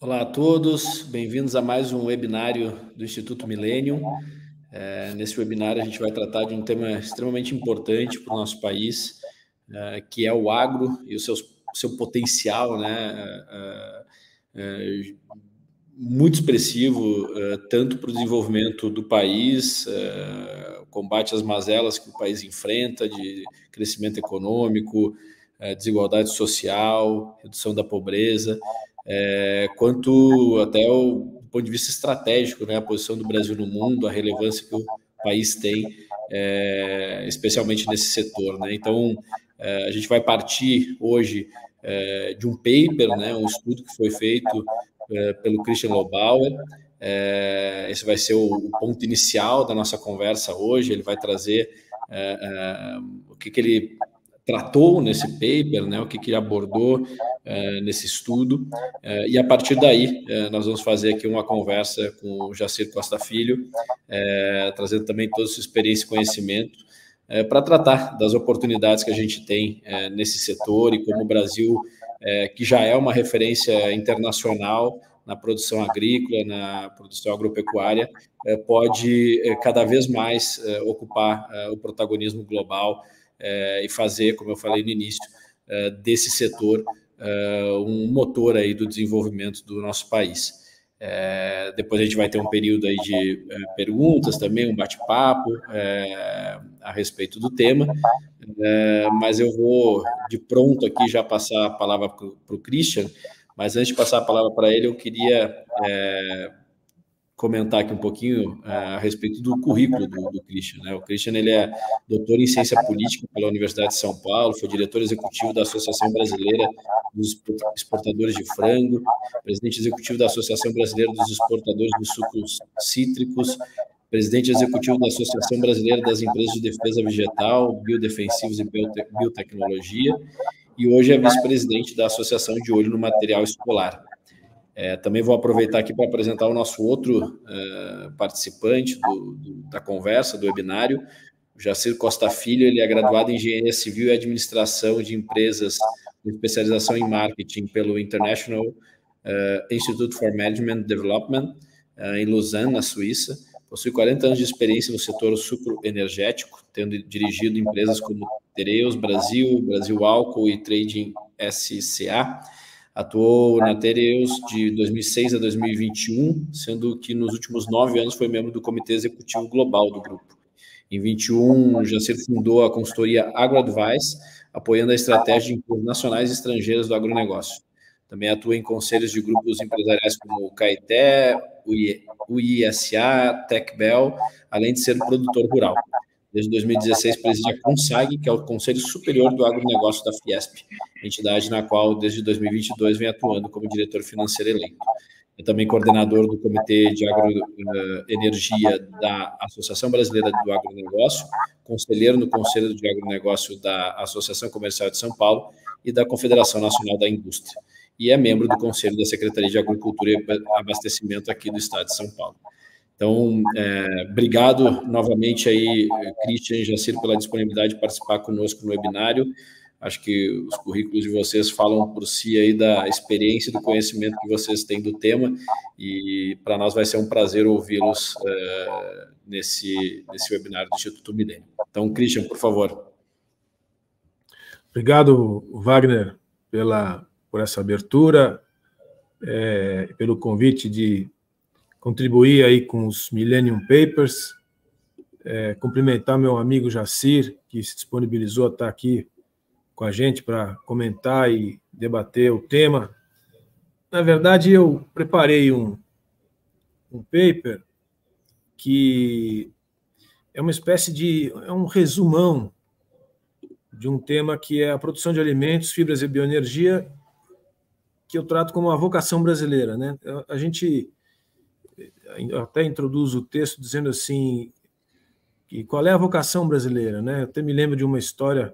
Olá a todos, bem-vindos a mais um webinário do Instituto Millennium. Nesse webinário a gente vai tratar de um tema extremamente importante para o nosso país, que é o agro e o seu potencial, né, muito expressivo, tanto para o desenvolvimento do país, combate às mazelas que o país enfrenta, de crescimento econômico, desigualdade social, redução da pobreza, quanto até do ponto de vista estratégico, né, a posição do Brasil no mundo, a relevância que o país tem, especialmente nesse setor, né? Então, a gente vai partir hoje de um paper, né, um estudo que foi feito pelo Christian Lobauer. Esse vai ser o ponto inicial da nossa conversa hoje. Ele vai trazer o que ele tratou nesse paper, né, o que ele abordou nesse estudo, e a partir daí nós vamos fazer aqui uma conversa com o Jacir Costa Filho, trazendo também toda a sua experiência e conhecimento para tratar das oportunidades que a gente tem nesse setor e como o Brasil, que já é uma referência internacional na produção agrícola, na produção agropecuária, pode cada vez mais ocupar o protagonismo global e fazer, como eu falei no início, desse setor um motor aí do desenvolvimento do nosso país. Depois a gente vai ter um período aí de perguntas também, um bate-papo a respeito do tema, mas eu vou de pronto aqui já passar a palavra para o Christian, mas antes de passar a palavra para ele, eu queria comentar aqui um pouquinho a respeito do currículo do Christian, né? O Christian, ele é doutor em ciência política pela Universidade de São Paulo, foi diretor executivo da Associação Brasileira dos Exportadores de Frango, presidente executivo da Associação Brasileira dos Exportadores de Sucos Cítricos, presidente executivo da Associação Brasileira das Empresas de Defesa Vegetal, Biodefensivos e Biotecnologia, e hoje é vice-presidente da Associação de Olho no Material Escolar. Também vou aproveitar aqui para apresentar o nosso outro participante da conversa, do webinário, o Jacir Costa Filho. Ele é graduado em Engenharia Civil e Administração de Empresas, com especialização em Marketing pelo International Institute for Management Development, em Lausanne, na Suíça. Possui 40 anos de experiência no setor sucroenergético, tendo dirigido empresas como Tereos Brasil, Brasil Álcool e Trading SCA. Atuou na Tereos de 2006 a 2021, sendo que nos últimos 9 anos foi membro do Comitê Executivo Global do grupo. Em 2021, Jacir fundou a consultoria AgroAdvice, apoiando a estratégia de empresas nacionais e estrangeiras do agronegócio. Também atua em conselhos de grupos empresariais como o Caeté, o ISA, TecBel, além de ser produtor rural. Desde 2016, preside a CONSAG, que é o Conselho Superior do Agronegócio da Fiesp, entidade na qual, desde 2022, vem atuando como diretor financeiro eleito. É também coordenador do Comitê de Agroenergia da Associação Brasileira do Agronegócio, conselheiro no Conselho de Agronegócio da Associação Comercial de São Paulo e da Confederação Nacional da Indústria. E é membro do Conselho da Secretaria de Agricultura e Abastecimento aqui do Estado de São Paulo. Então, obrigado novamente aí, Christian e Jacir, pela disponibilidade de participar conosco no webinário. Acho que os currículos de vocês falam por si aí da experiência e do conhecimento que vocês têm do tema, e para nós vai ser um prazer ouvi-los nesse webinário do Instituto Millennium. Então, Christian, por favor. Obrigado, Wagner, por essa abertura, pelo convite de contribuir aí com os Millennium Papers, cumprimentar meu amigo Jacir, que se disponibilizou a estar aqui com a gente para comentar e debater o tema. Na verdade, eu preparei um paper que é uma espécie de... é um resumão de um tema que é a produção de alimentos, fibras e bioenergia, que eu trato como a vocação brasileira, né? A gente até introduz o texto dizendo assim, que qual é a vocação brasileira, né? Eu até me lembro de uma história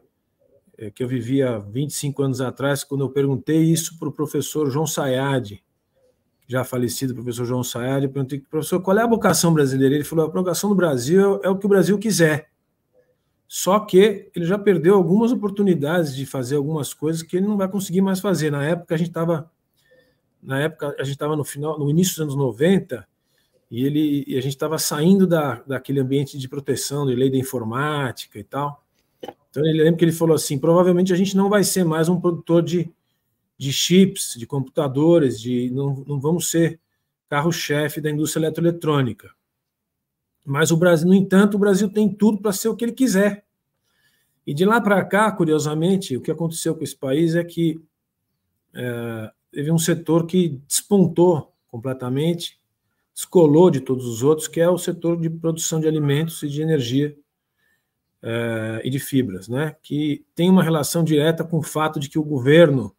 que eu vivi há 25 anos atrás, quando eu perguntei isso para o professor João Sayad, já falecido professor João Sayad, eu perguntei, professor, qual é a vocação brasileira? Ele falou, a vocação do Brasil é o que o Brasil quiser. Só que ele já perdeu algumas oportunidades de fazer algumas coisas que ele não vai conseguir mais fazer. Na época, a gente estava na época, a gente estava no início dos anos 90, e a gente estava saindo daquele ambiente de proteção, de lei da informática e tal. Então, ele lembra que ele falou assim, provavelmente a gente não vai ser mais um produtor de chips, de computadores, não vamos ser carro-chefe da indústria eletroeletrônica. Mas o Brasil, no entanto, o Brasil tem tudo para ser o que ele quiser. E de lá para cá, curiosamente, o que aconteceu com esse país é que teve um setor que despontou completamente, descolou de todos os outros, que é o setor de produção de alimentos e de energia e de fibras, né? Que tem uma relação direta com o fato de que o governo,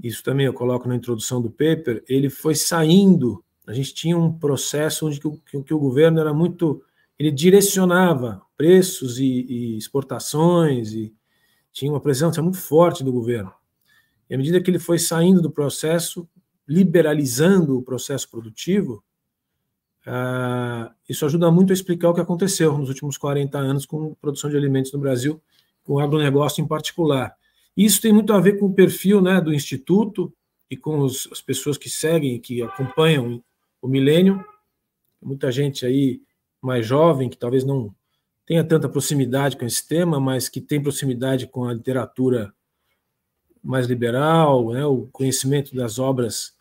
isso também eu coloco na introdução do paper, ele foi saindo, a gente tinha um processo onde que o governo era muito, ele direcionava preços e exportações, e tinha uma presença muito forte do governo. E à medida que ele foi saindo do processo, liberalizando o processo produtivo, isso ajuda muito a explicar o que aconteceu nos últimos 40 anos com a produção de alimentos no Brasil, com o agronegócio em particular. Isso tem muito a ver com o perfil, né, do Instituto e com as pessoas que seguem, que acompanham o Millennium. Muita gente aí mais jovem, que talvez não tenha tanta proximidade com esse tema, mas que tem proximidade com a literatura mais liberal, né, o conhecimento das obras,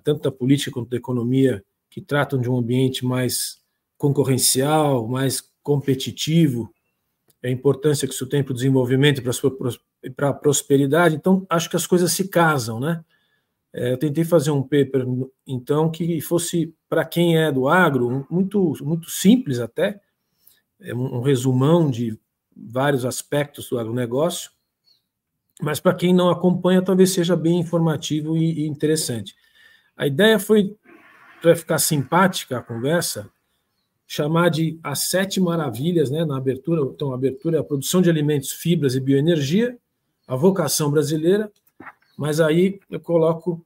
tanto da política quanto da economia, que tratam de um ambiente mais concorrencial, mais competitivo, a importância que isso tem para o desenvolvimento e para a prosperidade. Então, acho que as coisas se casam, né? Eu tentei fazer um paper, então, que fosse, para quem é do agro, muito, muito simples até, um resumão de vários aspectos do agronegócio, mas para quem não acompanha, talvez seja bem informativo e interessante. A ideia foi, para ficar simpática a conversa, chamar de as 7 maravilhas, né, na abertura. Então, a abertura é a produção de alimentos, fibras e bioenergia, a vocação brasileira, mas aí eu coloco,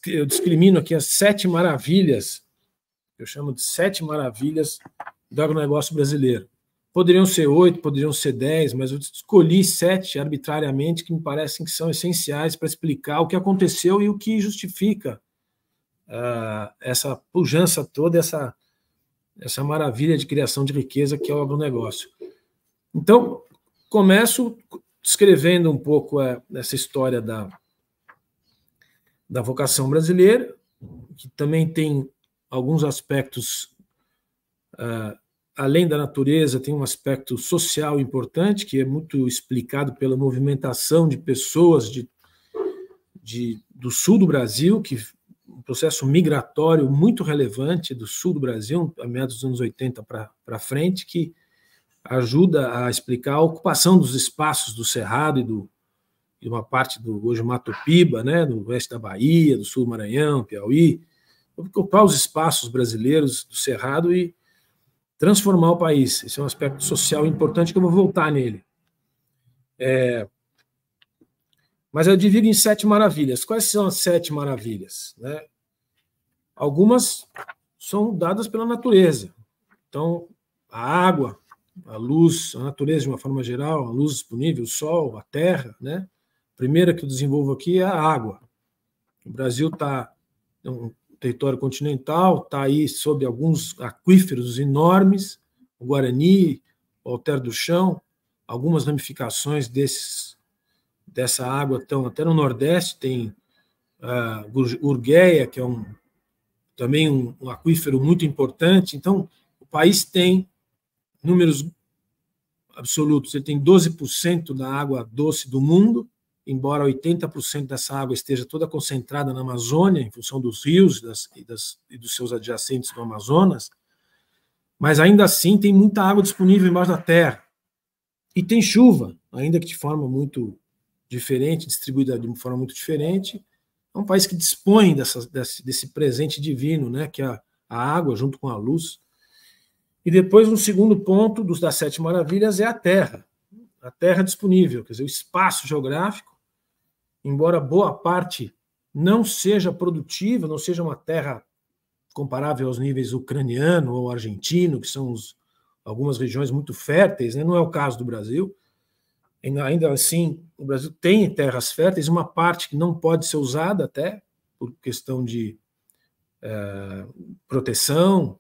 eu discrimino aqui as 7 maravilhas, eu chamo de 7 maravilhas do agronegócio brasileiro. Poderiam ser 8, poderiam ser 10, mas eu escolhi 7 arbitrariamente, que me parecem que são essenciais para explicar o que aconteceu e o que justifica essa pujança toda, essa maravilha de criação de riqueza que é o agronegócio. Então, começo descrevendo um pouco essa história da vocação brasileira, que também tem alguns aspectos, além da natureza, tem um aspecto social importante, que é muito explicado pela movimentação de pessoas do sul do Brasil, que um processo migratório muito relevante do sul do Brasil, a meados dos anos 80 para frente, que ajuda a explicar a ocupação dos espaços do Cerrado e uma parte do hoje Mato Piba, né, do oeste da Bahia, do sul do Maranhão, Piauí, ocupar os espaços brasileiros do Cerrado e transformar o país. Esse é um aspecto social importante que eu vou voltar nele. Mas eu divido em 7 maravilhas. Quais são as 7 maravilhas? Né? Algumas são dadas pela natureza. Então, a água, a luz, a natureza de uma forma geral, a luz disponível, o sol, a terra. Né? A primeira que eu desenvolvo aqui é a água. O Brasil está um território continental, está aí sob alguns aquíferos enormes, o Guarani, o Alter do Chão, algumas ramificações dessa água estão até no Nordeste, tem a Urgueia, que é também um aquífero muito importante. Então, o país tem números absolutos, ele tem 12% da água doce do mundo, embora 80% dessa água esteja toda concentrada na Amazônia, em função dos rios e dos seus adjacentes no Amazonas, mas ainda assim tem muita água disponível embaixo da terra. E tem chuva, ainda que de forma muito diferente, distribuída de uma forma muito diferente. É um país que dispõe desse presente divino, né, que é a água junto com a luz. E depois, um segundo ponto das 7 maravilhas é a terra disponível, quer dizer, o espaço geográfico, embora boa parte não seja produtiva, não seja uma terra comparável aos níveis ucraniano ou argentino, que são algumas regiões muito férteis, né? Não é o caso do Brasil, Ainda assim, o Brasil tem terras férteis, uma parte que não pode ser usada até por questão de proteção,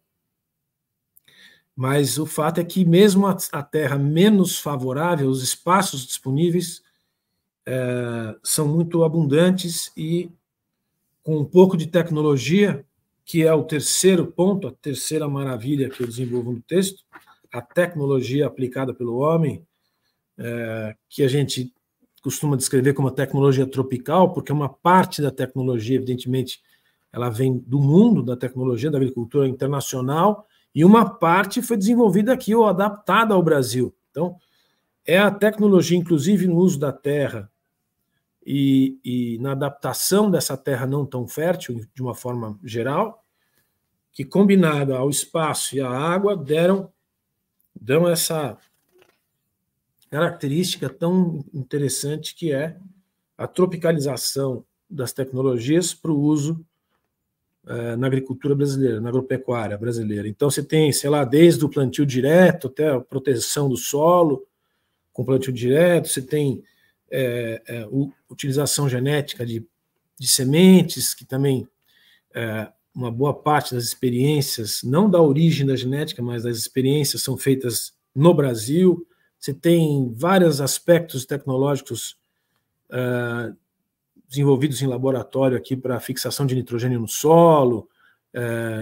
mas o fato é que mesmo a terra menos favorável, os espaços disponíveis são muito abundantes e com um pouco de tecnologia, que é o terceiro ponto, a terceira maravilha que eu desenvolvo no texto, a tecnologia aplicada pelo homem, que a gente costuma descrever como a tecnologia tropical, porque uma parte da tecnologia, evidentemente, ela vem do mundo da tecnologia, da agricultura internacional, e uma parte foi desenvolvida aqui ou adaptada ao Brasil. Então, é a tecnologia, inclusive no uso da terra e na adaptação dessa terra não tão fértil, de uma forma geral, que, combinada ao espaço e à água, dão essa característica tão interessante que é a tropicalização das tecnologias para o uso na agricultura brasileira, na agropecuária brasileira. Então, você tem, sei lá, desde o plantio direto até a proteção do solo com plantio direto, você tem utilização genética de sementes, que também uma boa parte das experiências, não da origem da genética, mas das experiências são feitas no Brasil. Você tem vários aspectos tecnológicos desenvolvidos em laboratório aqui para fixação de nitrogênio no solo.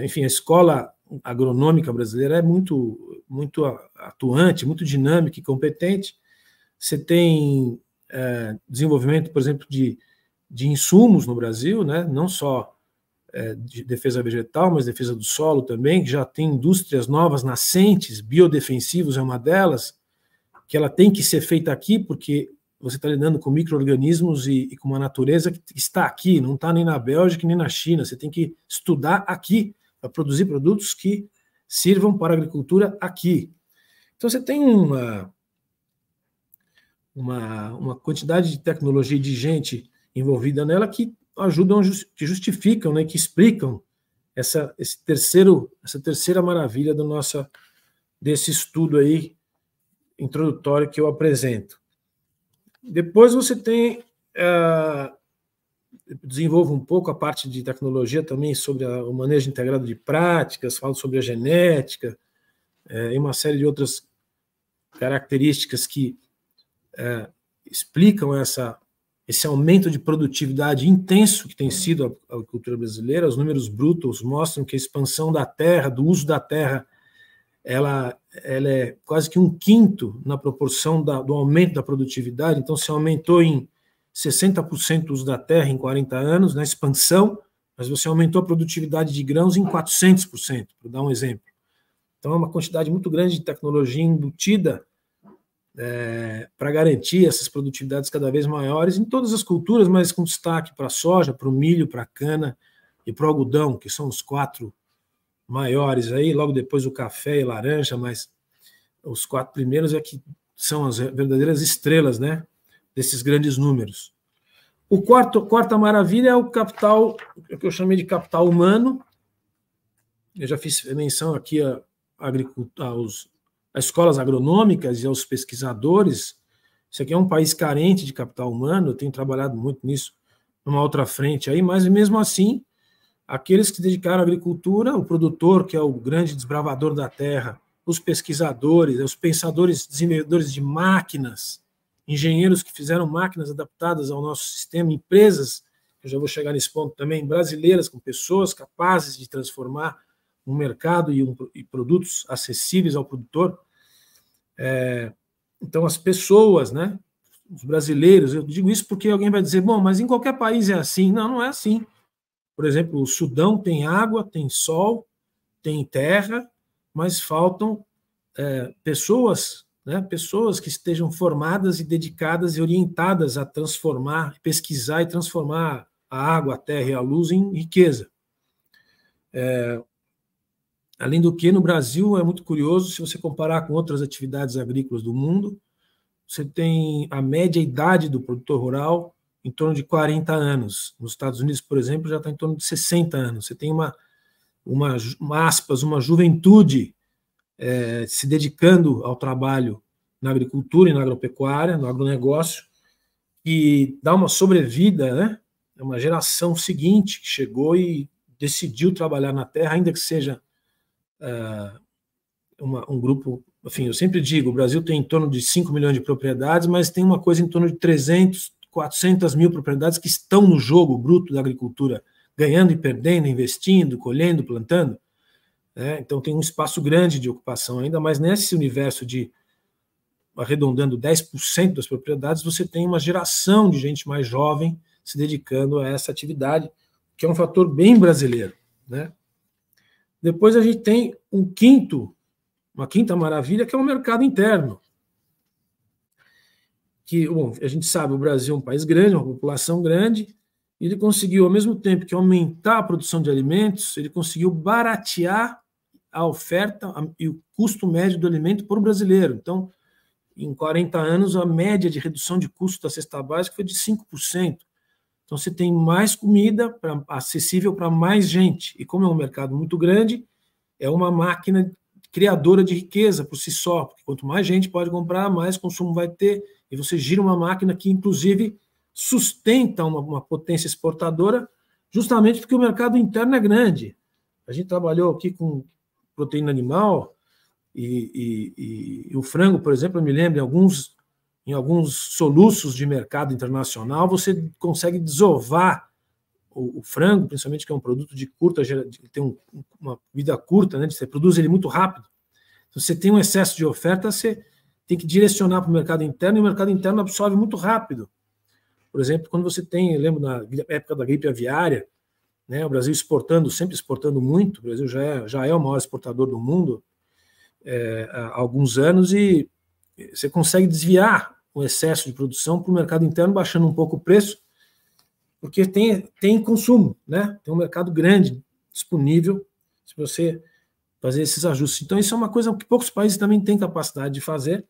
Enfim, a escola agronômica brasileira é muito, muito atuante, muito dinâmica e competente. Você tem desenvolvimento, por exemplo, de insumos no Brasil, né? Não só de defesa vegetal, mas defesa do solo também, que já tem indústrias novas nascentes, biodefensivos é uma delas, que ela tem que ser feita aqui, porque você está lidando com micro-organismos e com uma natureza que está aqui, não está nem na Bélgica nem na China. Você tem que estudar aqui para produzir produtos que sirvam para a agricultura aqui. Então, você tem uma quantidade de tecnologia e de gente envolvida nela que ajudam, que justificam, né, que explicam essa terceira maravilha desse estudo aí introdutório que eu apresento. Depois você tem, desenvolvo um pouco a parte de tecnologia também sobre o manejo integrado de práticas, falo sobre a genética, e uma série de outras características que explicam esse aumento de produtividade intenso que tem sido a agricultura brasileira. Os números brutos mostram que a expansão da terra, do uso da terra, ela é quase que 1/5 na proporção do aumento da produtividade. Então, se aumentou em 60% o uso da terra em 40 anos, na expansão, mas você aumentou a produtividade de grãos em 400%, para dar um exemplo. Então, é uma quantidade muito grande de tecnologia embutida para garantir essas produtividades cada vez maiores em todas as culturas, mas com destaque para a soja, para o milho, para a cana e para o algodão, que são os 4 maiores aí, logo depois o café e laranja, mas os 4 primeiros é que são as verdadeiras estrelas, né, desses grandes números. Quarta maravilha é o capital, o que eu chamei de capital humano. Eu já fiz menção aqui às escolas agronômicas e aos pesquisadores. Isso aqui é um país carente de capital humano, eu tenho trabalhado muito nisso numa outra frente aí, mas mesmo assim, aqueles que se dedicaram à agricultura, o produtor, que é o grande desbravador da terra, os pesquisadores, os pensadores, desenvolvedores de máquinas, engenheiros que fizeram máquinas adaptadas ao nosso sistema, empresas, eu já vou chegar nesse ponto também, brasileiras, com pessoas capazes de transformar um mercado e produtos acessíveis ao produtor. Então, as pessoas, né, os brasileiros, eu digo isso porque alguém vai dizer, bom, mas em qualquer país é assim. Não, não é assim. Por exemplo, o Sudão tem água, tem sol, tem terra, mas faltam pessoas, né, pessoas que estejam formadas e dedicadas e orientadas a transformar, pesquisar e transformar a água, a terra e a luz em riqueza. Além do que, no Brasil, é muito curioso, se você comparar com outras atividades agrícolas do mundo, você tem a média idade do produtor rural em torno de 40 anos. Nos Estados Unidos, por exemplo, já está em torno de 60 anos. Você tem uma juventude se dedicando ao trabalho na agricultura e na agropecuária, no agronegócio, e dá uma sobrevida, né? É uma geração seguinte que chegou e decidiu trabalhar na terra, ainda que seja um grupo... Enfim, eu sempre digo, o Brasil tem em torno de 5 milhões de propriedades, mas tem uma coisa em torno de 300, 400 mil propriedades que estão no jogo bruto da agricultura, ganhando e perdendo, investindo, colhendo, plantando. Né? Então tem um espaço grande de ocupação ainda, mas nesse universo de, arredondando 10% das propriedades, você tem uma geração de gente mais jovem se dedicando a essa atividade, que é um fator bem brasileiro. Né? Depois a gente tem uma quinta maravilha, que é o mercado interno. Que, bom, a gente sabe, o Brasil é um país grande, uma população grande, e ele conseguiu, ao mesmo tempo que aumentar a produção de alimentos, ele conseguiu baratear a oferta e o custo médio do alimento para o brasileiro. Então, em 40 anos, a média de redução de custo da cesta básica foi de 5%. Então, você tem mais comida acessível para mais gente. E como é um mercado muito grande, é uma máquina criadora de riqueza por si só, porque quanto mais gente pode comprar, mais consumo vai ter, e você gira uma máquina que, inclusive, sustenta uma potência exportadora, justamente porque o mercado interno é grande. A gente trabalhou aqui com proteína animal, e o frango, por exemplo, eu me lembro, em alguns soluços de mercado internacional, você consegue desovar o frango, principalmente, que é um produto de curta, tem uma vida curta, né? Você produz ele muito rápido. Se você tem um excesso de oferta, você tem que direcionar para o mercado interno, e o mercado interno absorve muito rápido. Por exemplo, quando você tem, eu lembro na época da gripe aviária, né, o Brasil sempre exportando muito, o Brasil já é o maior exportador do mundo há alguns anos, e você consegue desviar o excesso de produção para o mercado interno, baixando um pouco o preço, porque tem consumo, né? Tem um mercado grande disponível se você fazer esses ajustes. Então, isso é uma coisa que poucos países também têm capacidade de fazer.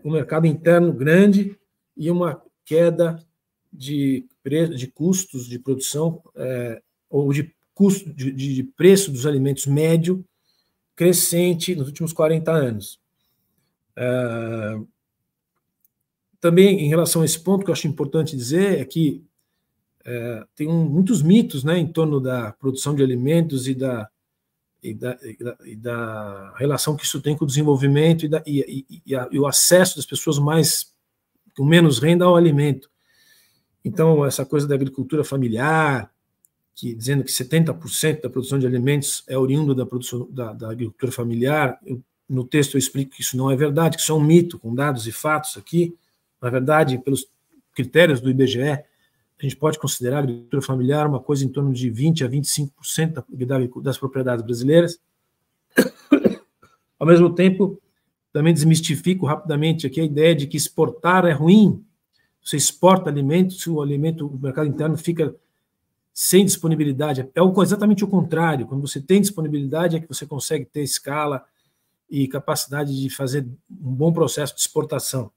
Um mercado interno grande e uma queda de custos de produção ou de custo de preço dos alimentos médio crescente nos últimos 40 anos. Também, em relação a esse ponto, que eu acho importante dizer é que tem muitos mitos, né, em torno da produção de alimentos e da relação que isso tem com o desenvolvimento e o acesso das pessoas com menos renda ao alimento. Então, essa coisa da agricultura familiar, dizendo que 70% da produção de alimentos é oriunda da produção da agricultura familiar, no texto eu explico que isso não é verdade, que isso é um mito, com dados e fatos aqui. Na verdade, pelos critérios do IBGE, a gente pode considerar a agricultura familiar uma coisa em torno de 20% a 25% das propriedades brasileiras. Ao mesmo tempo, também desmistifico rapidamente aqui a ideia de que exportar é ruim. Você exporta alimentos, se o mercado interno fica sem disponibilidade. É exatamente o contrário. Quando você tem disponibilidade, é que você consegue ter escala e capacidade de fazer um bom processo de exportação.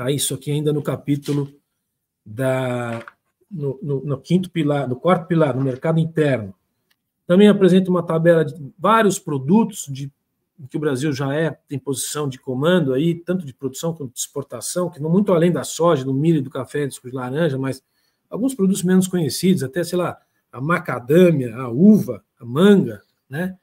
Isso aqui ainda no capítulo no quinto pilar, no quarto pilar, no mercado interno. Também apresenta uma tabela de vários produtos que o Brasil já tem posição de comando aí, tanto de produção quanto de exportação, que vão muito além da soja, do milho, do café, do suco de laranja, mas alguns produtos menos conhecidos, até, sei lá, a macadâmia, a uva, a manga, né?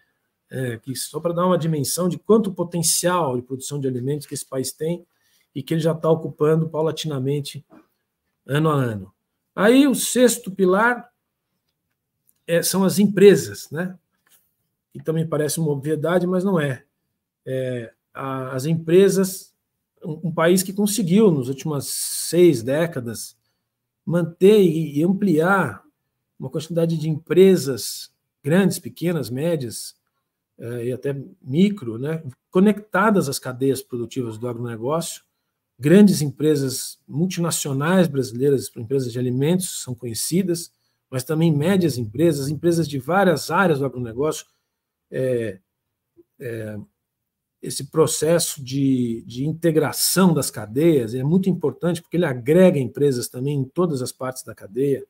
Que só para dar uma dimensão de quanto potencial de produção de alimentos que esse país tem e que ele já está ocupando paulatinamente ano a ano. Aí o sexto pilar são as empresas, né? Que também parece uma obviedade, mas não é. As empresas, um país que conseguiu, nas últimas 6 décadas, manter e ampliar uma quantidade de empresas grandes, pequenas, médias, e até micro, né? Conectadas às cadeias produtivas do agronegócio. Grandes empresas multinacionais brasileiras, empresas de alimentos, são conhecidas, mas também médias empresas de várias áreas do agronegócio. Esse processo de integração das cadeias é muito importante, porque ele agrega empresas também em todas as partes da cadeia,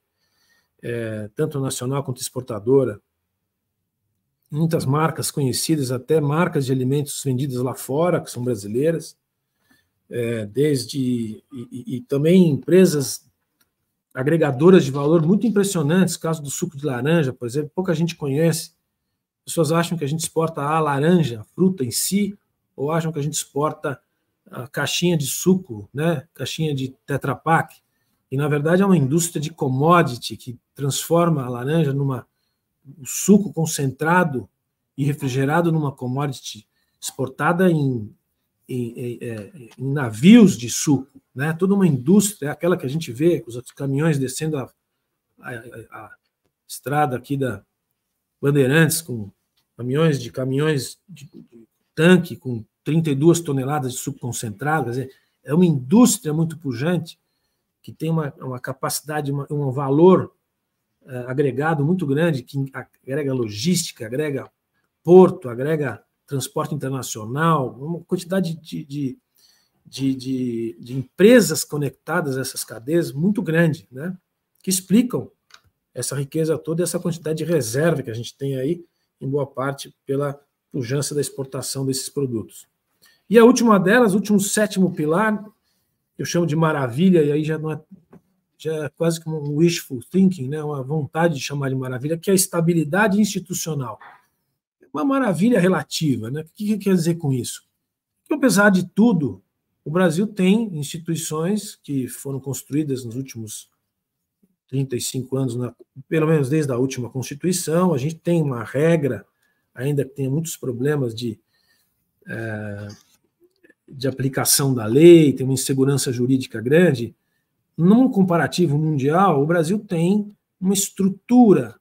tanto nacional quanto exportadora. muitas marcas conhecidas, até marcas de alimentos vendidas lá fora, que são brasileiras, e também empresas agregadoras de valor muito impressionantes, caso do suco de laranja, por exemplo, pouca gente conhece. As pessoas acham que a gente exporta a laranja, a fruta em si, ou acham que a gente exporta a caixinha de suco, né? Caixinha de Tetra Pak, e na verdade é uma indústria de commodity que transforma a laranja o suco concentrado e refrigerado numa commodity exportada em navios de suco, né? Toda uma indústria, aquela que a gente vê, os caminhões descendo a estrada aqui da Bandeirantes, com caminhões de tanque com 32 toneladas de suco concentrado. Quer dizer, é uma indústria muito pujante, que tem uma capacidade, um valor agregado muito grande, que agrega logística, agrega porto, agrega transporte internacional, uma quantidade de empresas conectadas a essas cadeias muito grande, né? Que explicam essa riqueza toda e essa quantidade de reserva que a gente tem aí, em boa parte pela pujança da exportação desses produtos. E a última delas, o último sétimo pilar, eu chamo de maravilha, e aí já é quase como um wishful thinking, né? Uma vontade de chamar de maravilha, que é a estabilidade institucional. Uma maravilha relativa, né? O que quer dizer com isso? Que, apesar de tudo, o Brasil tem instituições que foram construídas nos últimos 35 anos, pelo menos desde a última Constituição. A gente tem uma regra, ainda que tenha muitos problemas de aplicação da lei, tem uma insegurança jurídica grande. Num comparativo mundial, o Brasil tem uma estrutura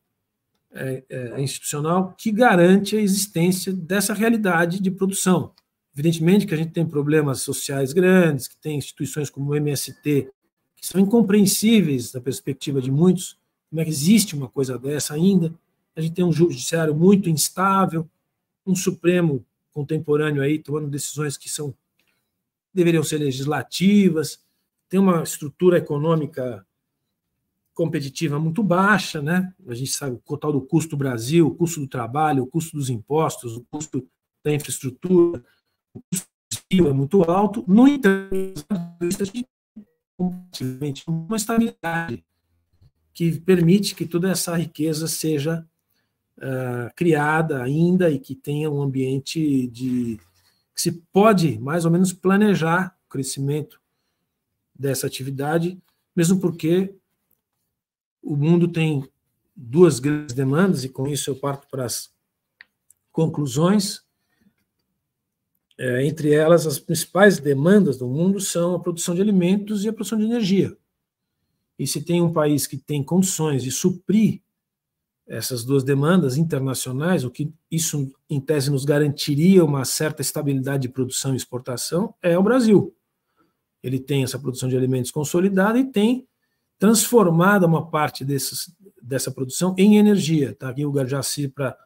institucional que garante a existência dessa realidade de produção. Evidentemente que a gente tem problemas sociais grandes, que tem instituições como o MST, que são incompreensíveis da perspectiva de muitos. Como é que existe uma coisa dessa ainda? A gente tem um judiciário muito instável, um Supremo contemporâneo aí tomando decisões que deveriam ser legislativas, tem uma estrutura econômica competitiva muito baixa, né? A gente sabe o tal do custo do Brasil, o custo do trabalho, o custo dos impostos, o custo da infraestrutura, o custo do Brasil é muito alto. No entanto, a gente tem uma estabilidade que permite que toda essa riqueza seja criada ainda e que tenha um ambiente que se pode mais ou menos planejar o crescimento dessa atividade, mesmo porque o mundo tem duas grandes demandas, e com isso eu parto para as conclusões. Entre elas, as principais demandas do mundo são a produção de alimentos e a produção de energia. E se tem um país que tem condições de suprir essas duas demandas internacionais, o que isso, em tese, nos garantiria uma certa estabilidade de produção e exportação, é o Brasil. Ele tem essa produção de alimentos consolidada e tem transformada uma parte dessa produção em energia. Está aqui o Garjaci para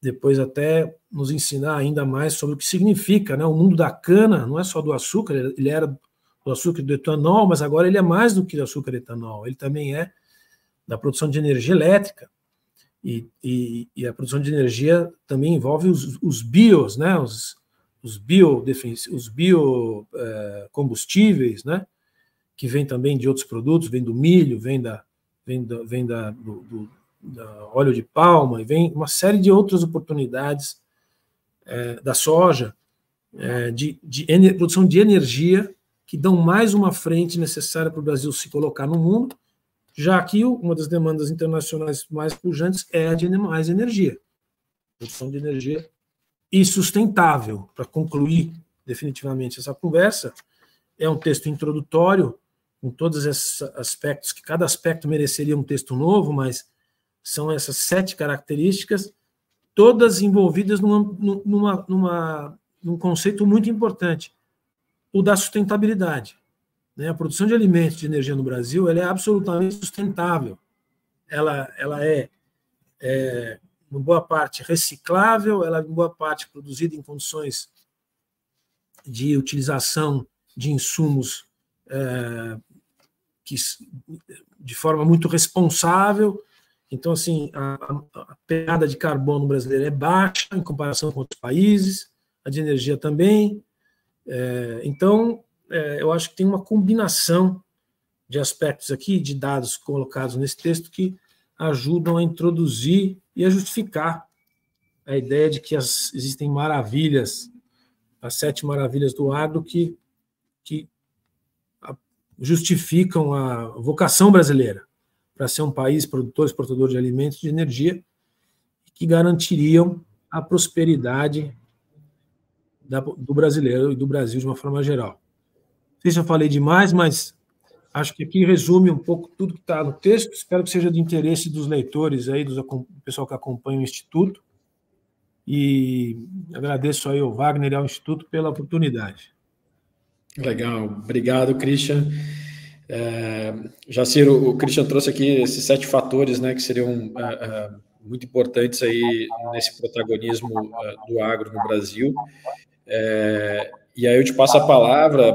depois até nos ensinar ainda mais sobre o que significa, né? O mundo da cana não é só do açúcar, ele era do açúcar e do etanol, mas agora ele é mais do que do açúcar e etanol, ele também é da produção de energia elétrica, e a produção de energia também envolve os bios, né? Os biocombustíveis, né? Que vem também de outros produtos, vem do milho, vem do óleo de palma, e vem uma série de outras oportunidades da soja, de produção de energia, que dão mais uma frente necessária para o Brasil se colocar no mundo, já que uma das demandas internacionais mais pujantes é a de mais energia, produção de energia e sustentável. Para concluir definitivamente essa conversa, é um texto introdutório, com todos esses aspectos, que cada aspecto mereceria um texto novo, mas são essas 7 características, todas envolvidas num conceito muito importante, o da sustentabilidade. Né? A produção de alimentos de energia no Brasil ela é absolutamente sustentável. Ela é, em boa parte, reciclável, ela é, em boa parte, produzida em condições de utilização de insumos de forma muito responsável, Então, assim, a pegada de carbono brasileira é baixa em comparação com outros países, a de energia também. Então, eu acho que tem uma combinação de aspectos aqui, de dados colocados nesse texto, que ajudam a introduzir e a justificar a ideia de que existem maravilhas, as 7 maravilhas do agro, que justificam a vocação brasileira para ser um país produtor, exportador de alimentos e de energia, que garantiriam a prosperidade do brasileiro e do Brasil de uma forma geral. Não sei se eu falei demais, mas acho que aqui resume um pouco tudo que está no texto. Espero que seja de interesse dos leitores, aí, do pessoal que acompanha o Instituto. E agradeço aí ao Wagner e ao Instituto pela oportunidade. Legal, obrigado, Christian. Jacir, o Christian trouxe aqui esses 7 fatores, né, que seriam muito importantes aí nesse protagonismo do agro no Brasil. E aí eu te passo a palavra,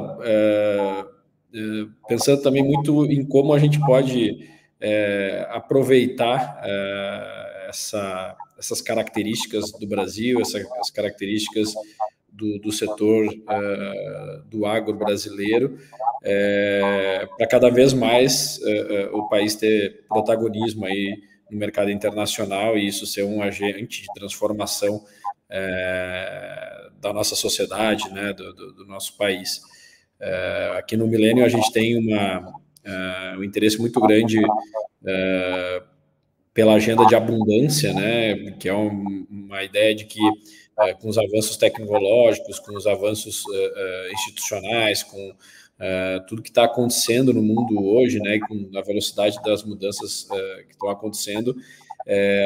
pensando também muito em como a gente pode aproveitar essas características do Brasil, essas características do setor do agro brasileiro, para cada vez mais o país ter protagonismo aí no mercado internacional e isso ser um agente de transformação da nossa sociedade, né, do nosso país. Aqui no Millennium a gente tem um interesse muito grande pela agenda de abundância, né, que é uma ideia de que com os avanços tecnológicos, com os avanços institucionais, com tudo que está acontecendo no mundo hoje, né, com a velocidade das mudanças que estão acontecendo,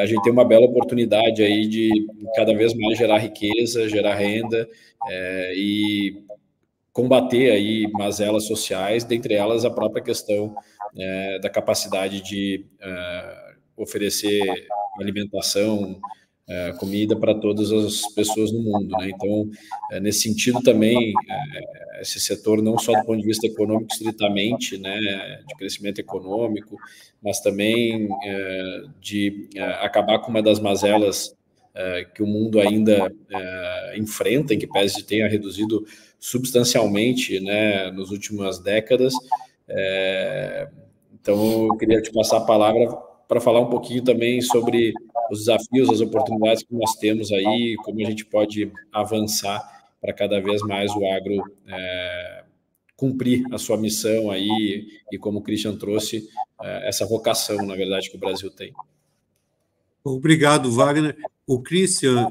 a gente tem uma bela oportunidade aí de cada vez mais gerar riqueza, gerar renda e combater aí mazelas sociais, dentre elas a própria questão da capacidade de oferecer alimentação, comida para todas as pessoas no mundo, né? Então, nesse sentido também, esse setor não só do ponto de vista econômico estritamente, né, de crescimento econômico, mas também de acabar com uma das mazelas que o mundo ainda enfrenta, em que pese tenha reduzido substancialmente, né, nas últimas décadas. Então, eu queria te passar a palavra para falar um pouquinho também sobre os desafios, as oportunidades que nós temos aí, como a gente pode avançar para cada vez mais o agro cumprir a sua missão aí, e como o Christian trouxe, essa vocação, na verdade, que o Brasil tem. Obrigado, Wagner. O Christian,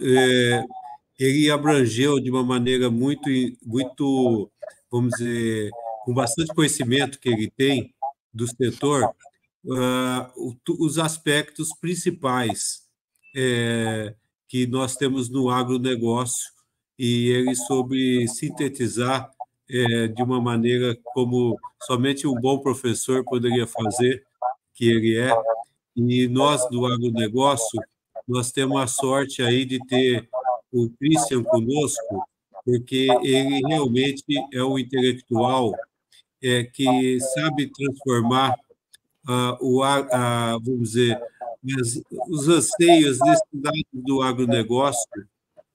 ele abrangeu de uma maneira muito, vamos dizer, com bastante conhecimento que ele tem do setor, os aspectos principais que nós temos no agronegócio, e ele soube sintetizar de uma maneira como somente um bom professor poderia fazer, que ele é. E nós, do agronegócio, nós temos a sorte aí de ter o Christian conosco, porque ele realmente é um intelectual que sabe transformar vamos dizer, os anseios necessidades do agronegócio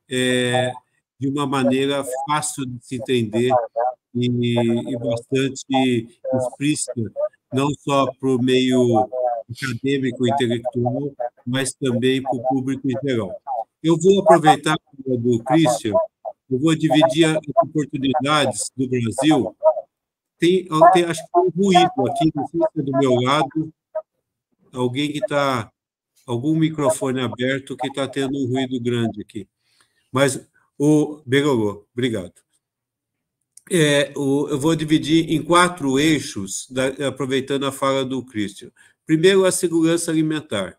de uma maneira fácil de se entender e bastante explícita, não só para o meio acadêmico, intelectual, mas também para o público em geral. Eu vou aproveitar do Christian, eu vou dividir as oportunidades do Brasil. Acho que tem um ruído aqui, não sei se é do meu lado, alguém que está, algum microfone aberto que está tendo um ruído grande aqui. Mas, Berolô, obrigado. Eu vou dividir em 4 eixos, aproveitando a fala do Christian. Primeiro, a segurança alimentar.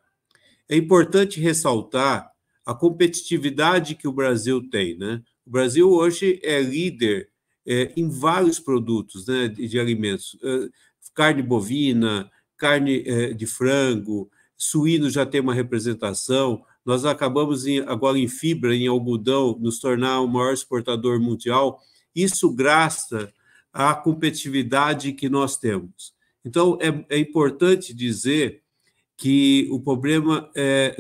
É importante ressaltar a competitividade que o Brasil tem, né? O Brasil hoje é líder em vários produtos, né, de alimentos. Carne bovina, carne de frango, suíno já tem uma representação. Nós acabamos agora em fibra, em algodão, nos tornar o maior exportador mundial. Isso graças à competitividade que nós temos. Então, é importante dizer que o problema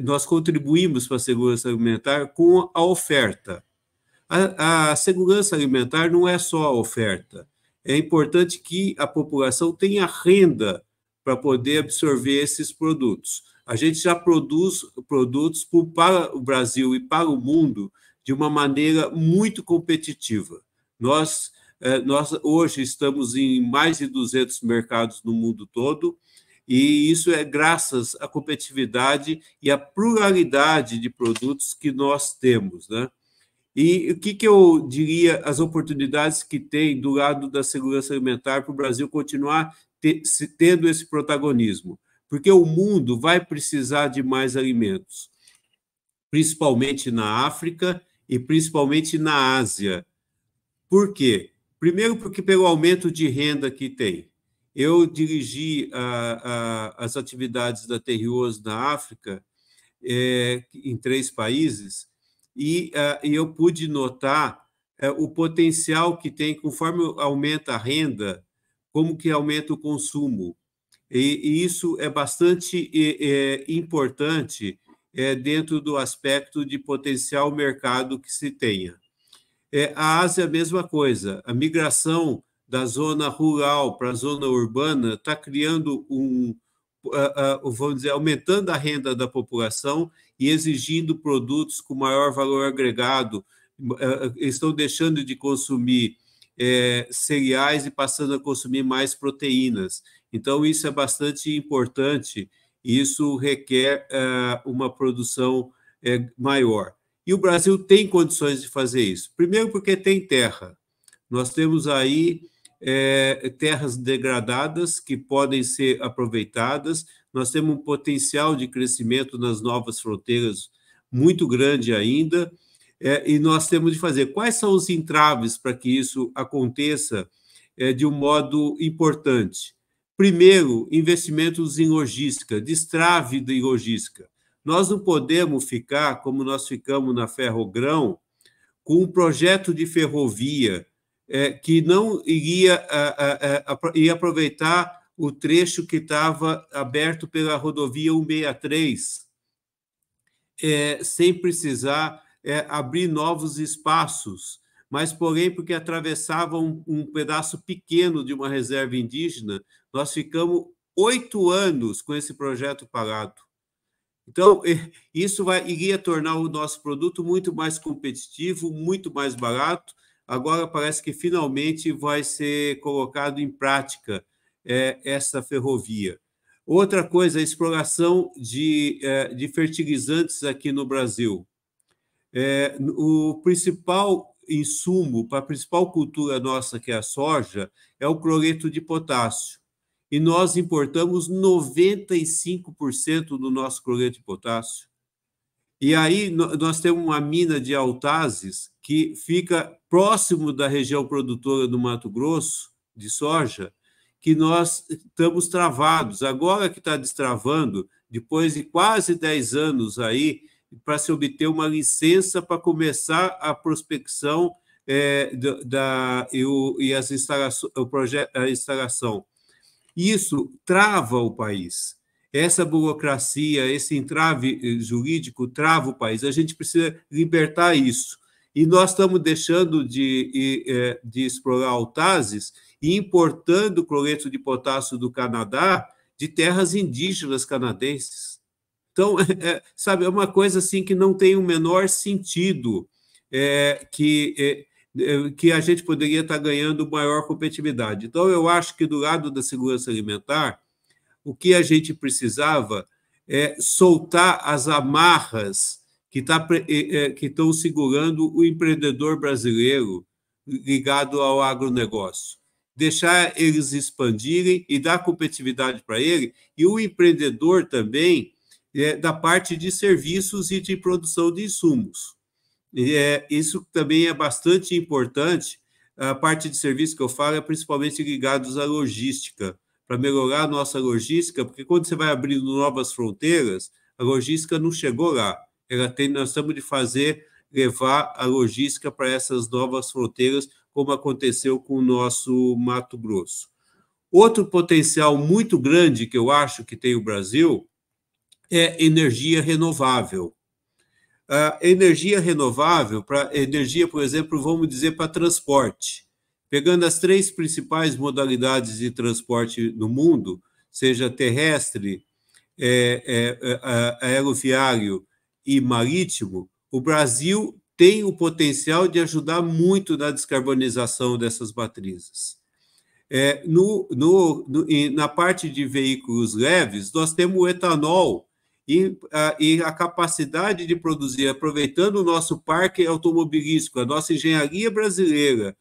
nós contribuímos para a segurança alimentar com a oferta. A segurança alimentar não é só a oferta. É importante que a população tenha renda para poder absorver esses produtos. A gente já produz produtos para o Brasil e para o mundo de uma maneira muito competitiva. Nós hoje estamos em mais de 200 mercados no mundo todo, e isso é graças à competitividade e à pluralidade de produtos que nós temos, né? E o que eu diria, as oportunidades que tem do lado da segurança alimentar para o Brasil continuar tendo esse protagonismo? Porque o mundo vai precisar de mais alimentos, principalmente na África e principalmente na Ásia. Por quê? Primeiro, porque pelo aumento de renda que tem. Eu dirigi as atividades da Terreos na África, em 3 países, e eu pude notar o potencial que tem, conforme aumenta a renda, como que aumenta o consumo. E isso é bastante importante dentro do aspecto de potencial mercado que se tenha. A Ásia é a mesma coisa. A migração da zona rural para a zona urbana está criando vamos dizer, aumentando a renda da população e exigindo produtos com maior valor agregado. Estão deixando de consumir cereais e passando a consumir mais proteínas. Então, isso é bastante importante e isso requer uma produção maior. E o Brasil tem condições de fazer isso. Primeiro, porque tem terra. Nós temos aí terras degradadas que podem ser aproveitadas. Nós temos um potencial de crescimento nas novas fronteiras muito grande ainda, e nós temos de fazer. Quais são os entraves para que isso aconteça de um modo importante? Primeiro, investimentos em logística, destrave de logística. Nós não podemos ficar, como nós ficamos na Ferrogrão, com um projeto de ferrovia que não iria aproveitar o trecho que estava aberto pela rodovia 163, sem precisar abrir novos espaços, mas, porém, porque atravessava um pedaço pequeno de uma reserva indígena, nós ficamos 8 anos com esse projeto parado. Então, isso iria tornar o nosso produto muito mais competitivo, muito mais barato. Agora parece que finalmente vai ser colocado em prática essa ferrovia. Outra coisa, a exploração de fertilizantes aqui no Brasil. O principal insumo para a principal cultura nossa, que é a soja, é o cloreto de potássio. E nós importamos 95% do nosso cloreto de potássio. E aí nós temos uma mina de Altazes que fica próximo da região produtora do Mato Grosso, de soja, que nós estamos travados. Agora que está destravando, depois de quase 10 anos aí, para se obter uma licença para começar a prospecção e as instalações, a instalação. Isso trava o país. Essa burocracia, esse entrave jurídico trava o país. A gente precisa libertar isso. E nós estamos deixando de explorar Altazes e importando cloreto de potássio do Canadá de terras indígenas canadenses. Então, sabe, é uma coisa assim que não tem o menor sentido, que a gente poderia estar ganhando maior competitividade. Então, eu acho que do lado da segurança alimentar, o que a gente precisava é soltar as amarras que estão segurando o empreendedor brasileiro ligado ao agronegócio. Deixar eles expandirem e dar competitividade para ele, e o empreendedor também da parte de serviços e de produção de insumos. Isso também é bastante importante. A parte de serviço que eu falo é principalmente ligados à logística, para melhorar a nossa logística, porque quando você vai abrindo novas fronteiras, a logística não chegou lá. Nós temos de levar a logística para essas novas fronteiras, como aconteceu com o nosso Mato Grosso. Outro potencial muito grande que eu acho que tem o Brasil é energia renovável. A energia renovável, para energia, por exemplo, vamos dizer, para transporte. Pegando as 3 principais modalidades de transporte no mundo, seja terrestre, aeroviário e marítimo, o Brasil tem o potencial de ajudar muito na descarbonização dessas matrizes. Na parte de veículos leves, nós temos o etanol e a capacidade de produzir, aproveitando o nosso parque automobilístico, a nossa engenharia brasileira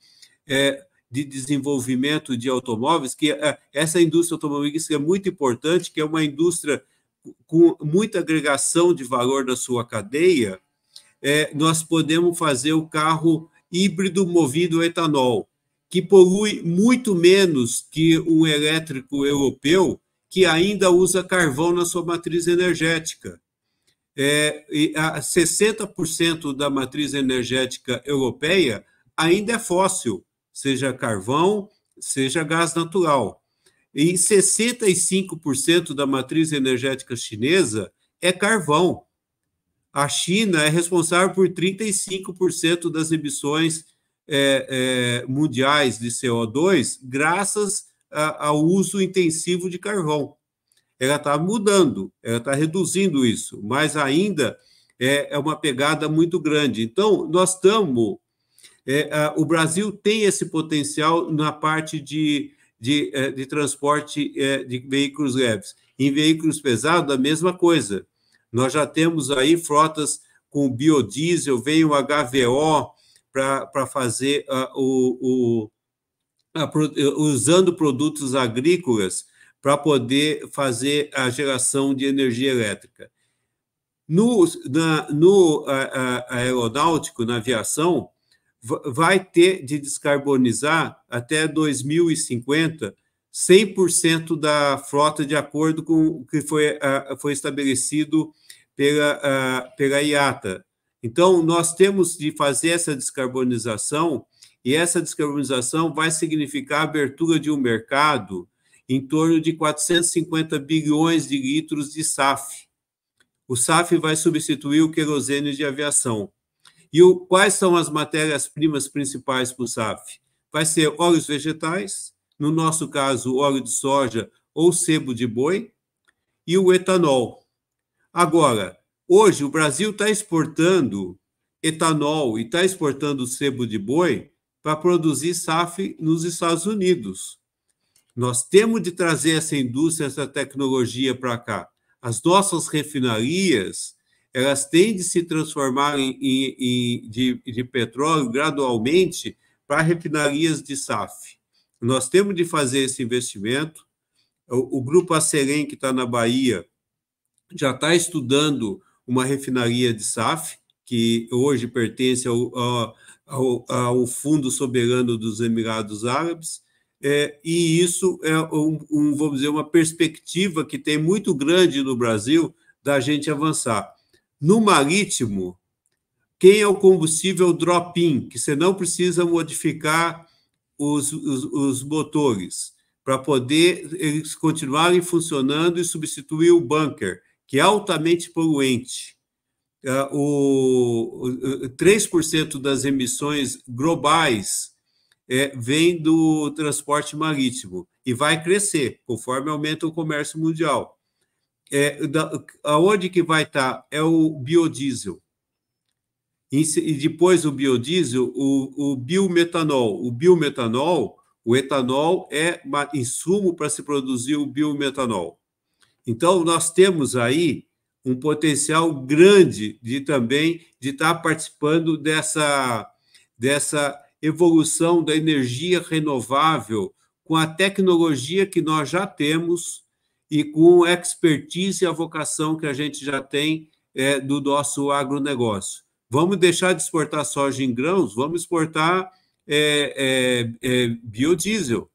de desenvolvimento de automóveis, que essa indústria automobilística é muito importante, que é uma indústria com muita agregação de valor na sua cadeia, nós podemos fazer o carro híbrido movido a etanol, que polui muito menos que um elétrico europeu, que ainda usa carvão na sua matriz energética. 60% da matriz energética europeia ainda é fóssil, seja carvão, seja gás natural. E 65% da matriz energética chinesa é carvão. A China é responsável por 35% das emissões mundiais de CO2, graças ao uso intensivo de carvão. Ela está mudando, ela está reduzindo isso, mas ainda é uma pegada muito grande. Então, nós estamos... o Brasil tem esse potencial na parte de transporte de veículos leves. Em veículos pesados, a mesma coisa. Nós já temos aí frotas com biodiesel, vem o HVO para fazer usando produtos agrícolas para poder fazer a geração de energia elétrica. No aeronáutico, na aviação, vai ter de descarbonizar até 2050 100% da frota, de acordo com o que foi estabelecido pela IATA. Então, nós temos de fazer essa descarbonização, e essa descarbonização vai significar a abertura de um mercado em torno de 450 bilhões de litros de SAF. O SAF vai substituir o querosene de aviação. E quais são as matérias-primas principais para o SAF? Vai ser óleos vegetais, no nosso caso, óleo de soja ou sebo de boi, e o etanol. Agora, hoje o Brasil está exportando etanol e está exportando sebo de boi para produzir SAF nos Estados Unidos. Nós temos de trazer essa indústria, essa tecnologia para cá. As nossas refinarias, elas têm de se transformar de petróleo gradualmente para refinarias de SAF. Nós temos de fazer esse investimento. O Grupo Aceren, que está na Bahia, já está estudando uma refinaria de SAF, que hoje pertence ao Fundo Soberano dos Emirados Árabes, e isso é, vamos dizer, uma perspectiva que tem muito grande no Brasil da gente avançar. No marítimo, quem é o combustível drop-in, que você não precisa modificar os motores para poder eles continuarem funcionando e substituir o bunker, que é altamente poluente. 3% das emissões globais vem do transporte marítimo e vai crescer conforme aumenta o comércio mundial. Aonde que vai estar? É o biodiesel. E depois do biodiesel, o biometanol. O etanol é insumo para se produzir o biometanol. Então, nós temos aí um potencial grande de estar participando dessa evolução da energia renovável com a tecnologia que nós já temos e com a expertise e a vocação que a gente já tem do nosso agronegócio. Vamos deixar de exportar soja em grãos, vamos exportar biodiesel,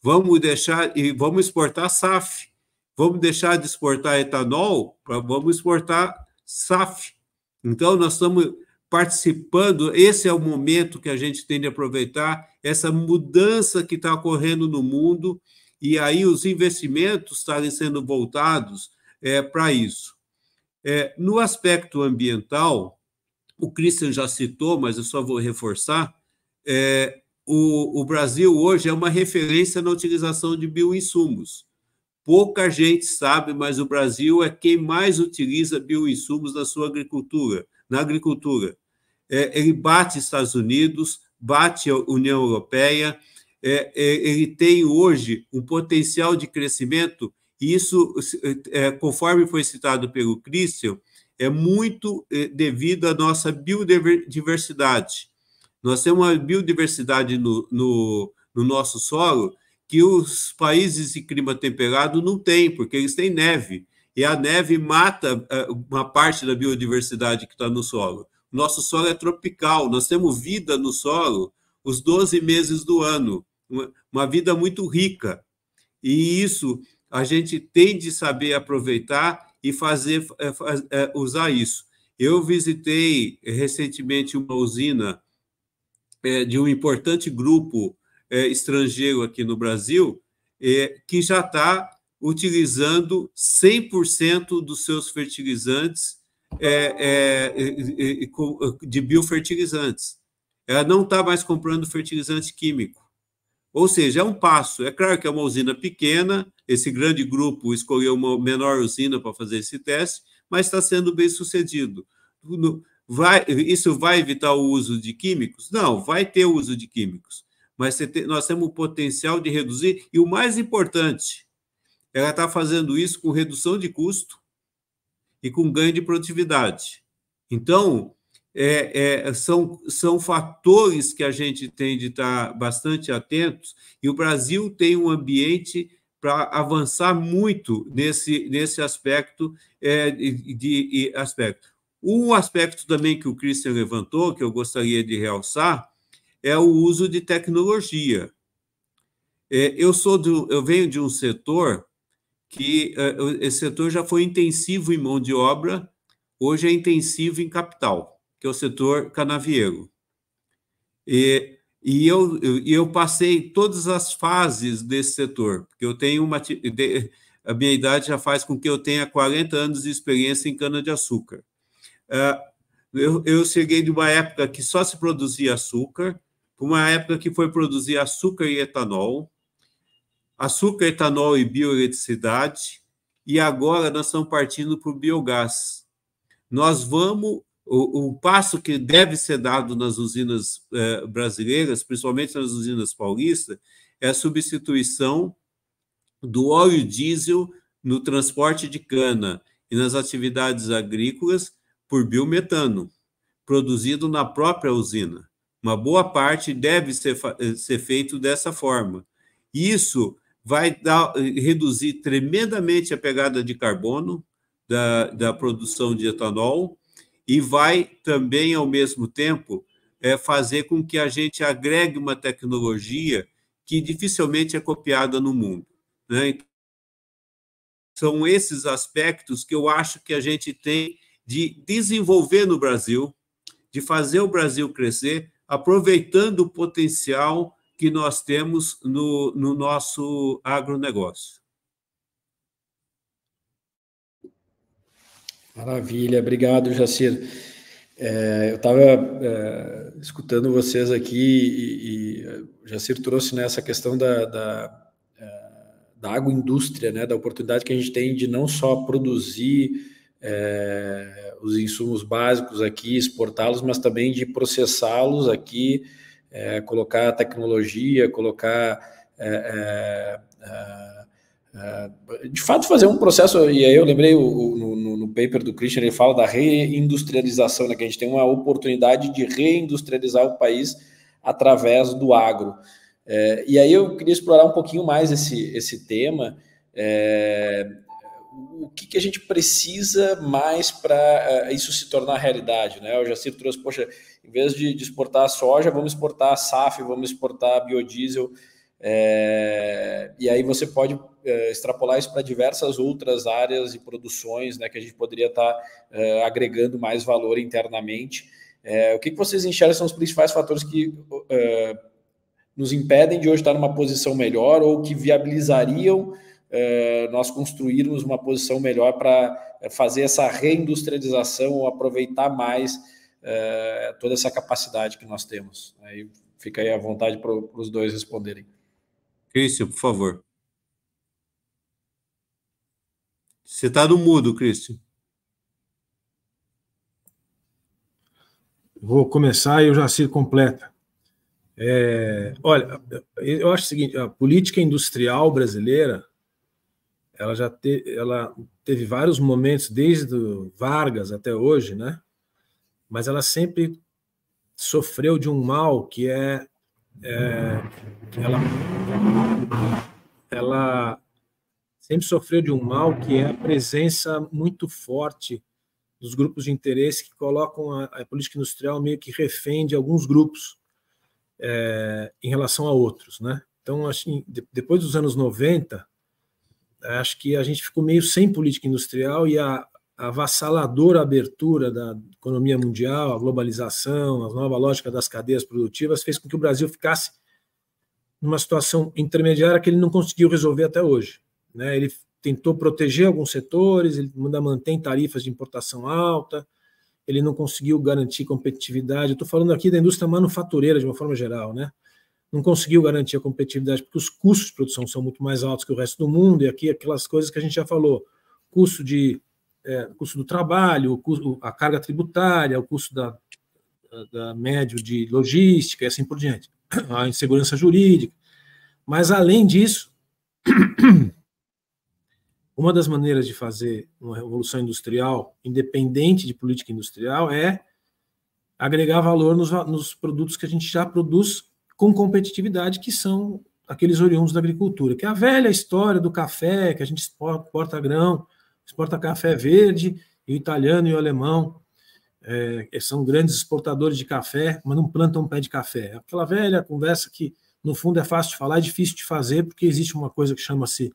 vamos exportar SAF, vamos deixar de exportar etanol, vamos exportar SAF. Então, nós estamos participando, esse é o momento que a gente tem de aproveitar essa mudança que está ocorrendo no mundo, e aí os investimentos estarem sendo voltados para isso. No aspecto ambiental, o Christian já citou, mas eu só vou reforçar, o Brasil hoje é uma referência na utilização de bioinsumos. Pouca gente sabe, mas o Brasil é quem mais utiliza bioinsumos na sua agricultura, na agricultura. Ele bate Estados Unidos, bate a União Europeia, ele tem hoje um potencial de crescimento, e isso, conforme foi citado pelo Christian, é muito devido à nossa biodiversidade. Nós temos uma biodiversidade no nosso solo que os países de clima temperado não têm, porque eles têm neve, e a neve mata uma parte da biodiversidade que está no solo. O nosso solo é tropical, nós temos vida no solo os 12 meses do ano, uma vida muito rica, e isso a gente tem de saber aproveitar e usar isso. Eu visitei recentemente uma usina de um importante grupo estrangeiro aqui no Brasil, que já está utilizando 100% dos seus fertilizantes de biofertilizantes. Ela não está mais comprando fertilizante químico. Ou seja, é um passo. É claro que é uma usina pequena, esse grande grupo escolheu uma menor usina para fazer esse teste, mas está sendo bem sucedido. Isso vai evitar o uso de químicos? Não, vai ter o uso de químicos, mas nós temos o potencial de reduzir, e o mais importante, ela está fazendo isso com redução de custo e com ganho de produtividade. Então, são fatores que a gente tem de estar bastante atentos, e o Brasil tem um ambiente para avançar muito nesse aspecto. Um aspecto também que o Christian levantou, que eu gostaria de realçar, é o uso de tecnologia. Eu venho de um setor que esse setor já foi intensivo em mão de obra, hoje é intensivo em capital, que é o setor canavieiro. E eu passei todas as fases desse setor, porque eu tenho a minha idade já faz com que eu tenha 40 anos de experiência em cana-de-açúcar. Eu cheguei de uma época que só se produzia açúcar, para uma época que foi produzir açúcar e etanol, etanol e bioeletricidade, e agora nós estamos partindo para o biogás. O passo que deve ser dado nas usinas brasileiras, principalmente nas usinas paulistas, é a substituição do óleo diesel no transporte de cana e nas atividades agrícolas por biometano, produzido na própria usina. Uma boa parte deve ser feito dessa forma. Isso vai reduzir tremendamente a pegada de carbono da produção de etanol e vai também, ao mesmo tempo, fazer com que a gente agregue uma tecnologia que dificilmente é copiada no mundo, né? São esses aspectos que eu acho que a gente tem de desenvolver no Brasil, de fazer o Brasil crescer, aproveitando o potencial que nós temos no nosso agronegócio. Maravilha, obrigado, Jacir. Eu estava escutando vocês aqui e o Jacir trouxe essa questão da agroindústria, né, da oportunidade que a gente tem de não só produzir os insumos básicos aqui, exportá-los, mas também de processá-los aqui, colocar tecnologia, colocar... de fato, fazer um processo, e aí eu lembrei no paper do Christian, ele fala da reindustrialização, né, que a gente tem uma oportunidade de reindustrializar o país através do agro. E aí eu queria explorar um pouquinho mais esse tema, o que a gente precisa mais para isso se tornar realidade, né? O Jacir trouxe, poxa, em vez de exportar soja, vamos exportar SAF, vamos exportar biodiesel, e aí você pode extrapolar isso para diversas outras áreas e produções, né, que a gente poderia estar agregando mais valor internamente. O que vocês enxergam são os principais fatores que nos impedem de hoje estar numa posição melhor ou que viabilizariam nós construirmos uma posição melhor para fazer essa reindustrialização ou aproveitar mais toda essa capacidade que nós temos. Aí fica aí à vontade para os dois responderem. Christian, por favor. Você está no mudo, Christian. Vou começar e o Jacir completa. Olha, eu acho o seguinte, a política industrial brasileira, ela teve vários momentos, desde o Vargas até hoje, né? Mas ela sempre sofreu de um mal que ela sempre sofreu de um mal que é a presença muito forte dos grupos de interesse que colocam a política industrial meio que refém de alguns grupos em relação a outros, né? Então, assim, depois dos anos 90, acho que a gente ficou meio sem política industrial e a avassaladora abertura da economia mundial, a globalização, a nova lógica das cadeias produtivas fez com que o Brasil ficasse numa situação intermediária que ele não conseguiu resolver até hoje, né? Ele tentou proteger alguns setores, ele ainda mantém tarifas de importação alta, ele não conseguiu garantir competitividade. Eu estou falando aqui da indústria manufatureira de uma forma geral, né? Não conseguiu garantir a competitividade porque os custos de produção são muito mais altos que o resto do mundo, e aqui aquelas coisas que a gente já falou, custo do trabalho, a carga tributária, o custo da médio de logística e assim por diante, a insegurança jurídica. Mas, além disso, uma das maneiras de fazer uma revolução industrial, independente de política industrial, é agregar valor nos produtos que a gente já produz com competitividade, que são aqueles oriundos da agricultura, que é a velha história do café, que a gente exporta grão, exporta café verde, e o italiano e o alemão são grandes exportadores de café, mas não plantam um pé de café. Aquela velha conversa que, no fundo, é fácil de falar, é difícil de fazer, porque existe uma coisa que chama-se,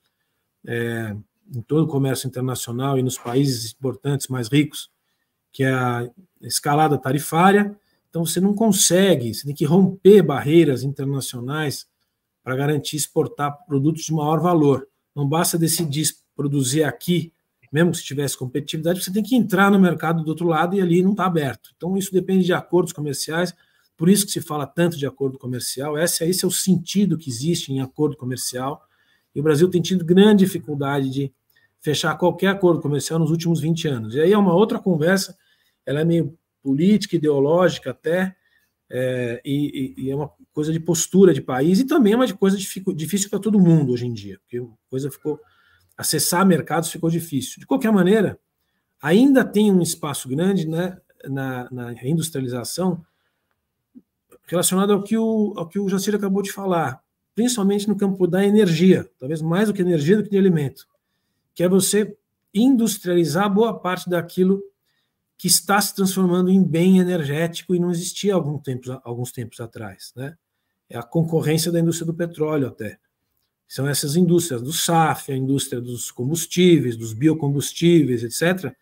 em todo o comércio internacional e nos países importantes, mais ricos, que é a escalada tarifária. Então, você não consegue, você tem que romper barreiras internacionais para garantir exportar produtos de maior valor. Não basta decidir produzir aqui, mesmo que se tivesse competitividade, você tem que entrar no mercado do outro lado e ali não está aberto. Então, isso depende de acordos comerciais, por isso que se fala tanto de acordo comercial. Esse é o sentido que existe em acordo comercial, e o Brasil tem tido grande dificuldade de fechar qualquer acordo comercial nos últimos 20 anos. E aí é uma outra conversa, ela é meio política, ideológica até, e é uma coisa de postura de país, e também é uma coisa difícil para todo mundo hoje em dia, porque a coisa acessar mercados ficou difícil. De qualquer maneira, ainda tem um espaço grande, né, na reindustrialização relacionado ao que o Jacir acabou de falar, principalmente no campo da energia, talvez mais do que energia do que de alimento, que é você industrializar boa parte daquilo que está se transformando em bem energético e não existia alguns tempos atrás, né? É a concorrência da indústria do petróleo até. São essas indústrias do SAF, a indústria dos combustíveis, dos biocombustíveis, etc.,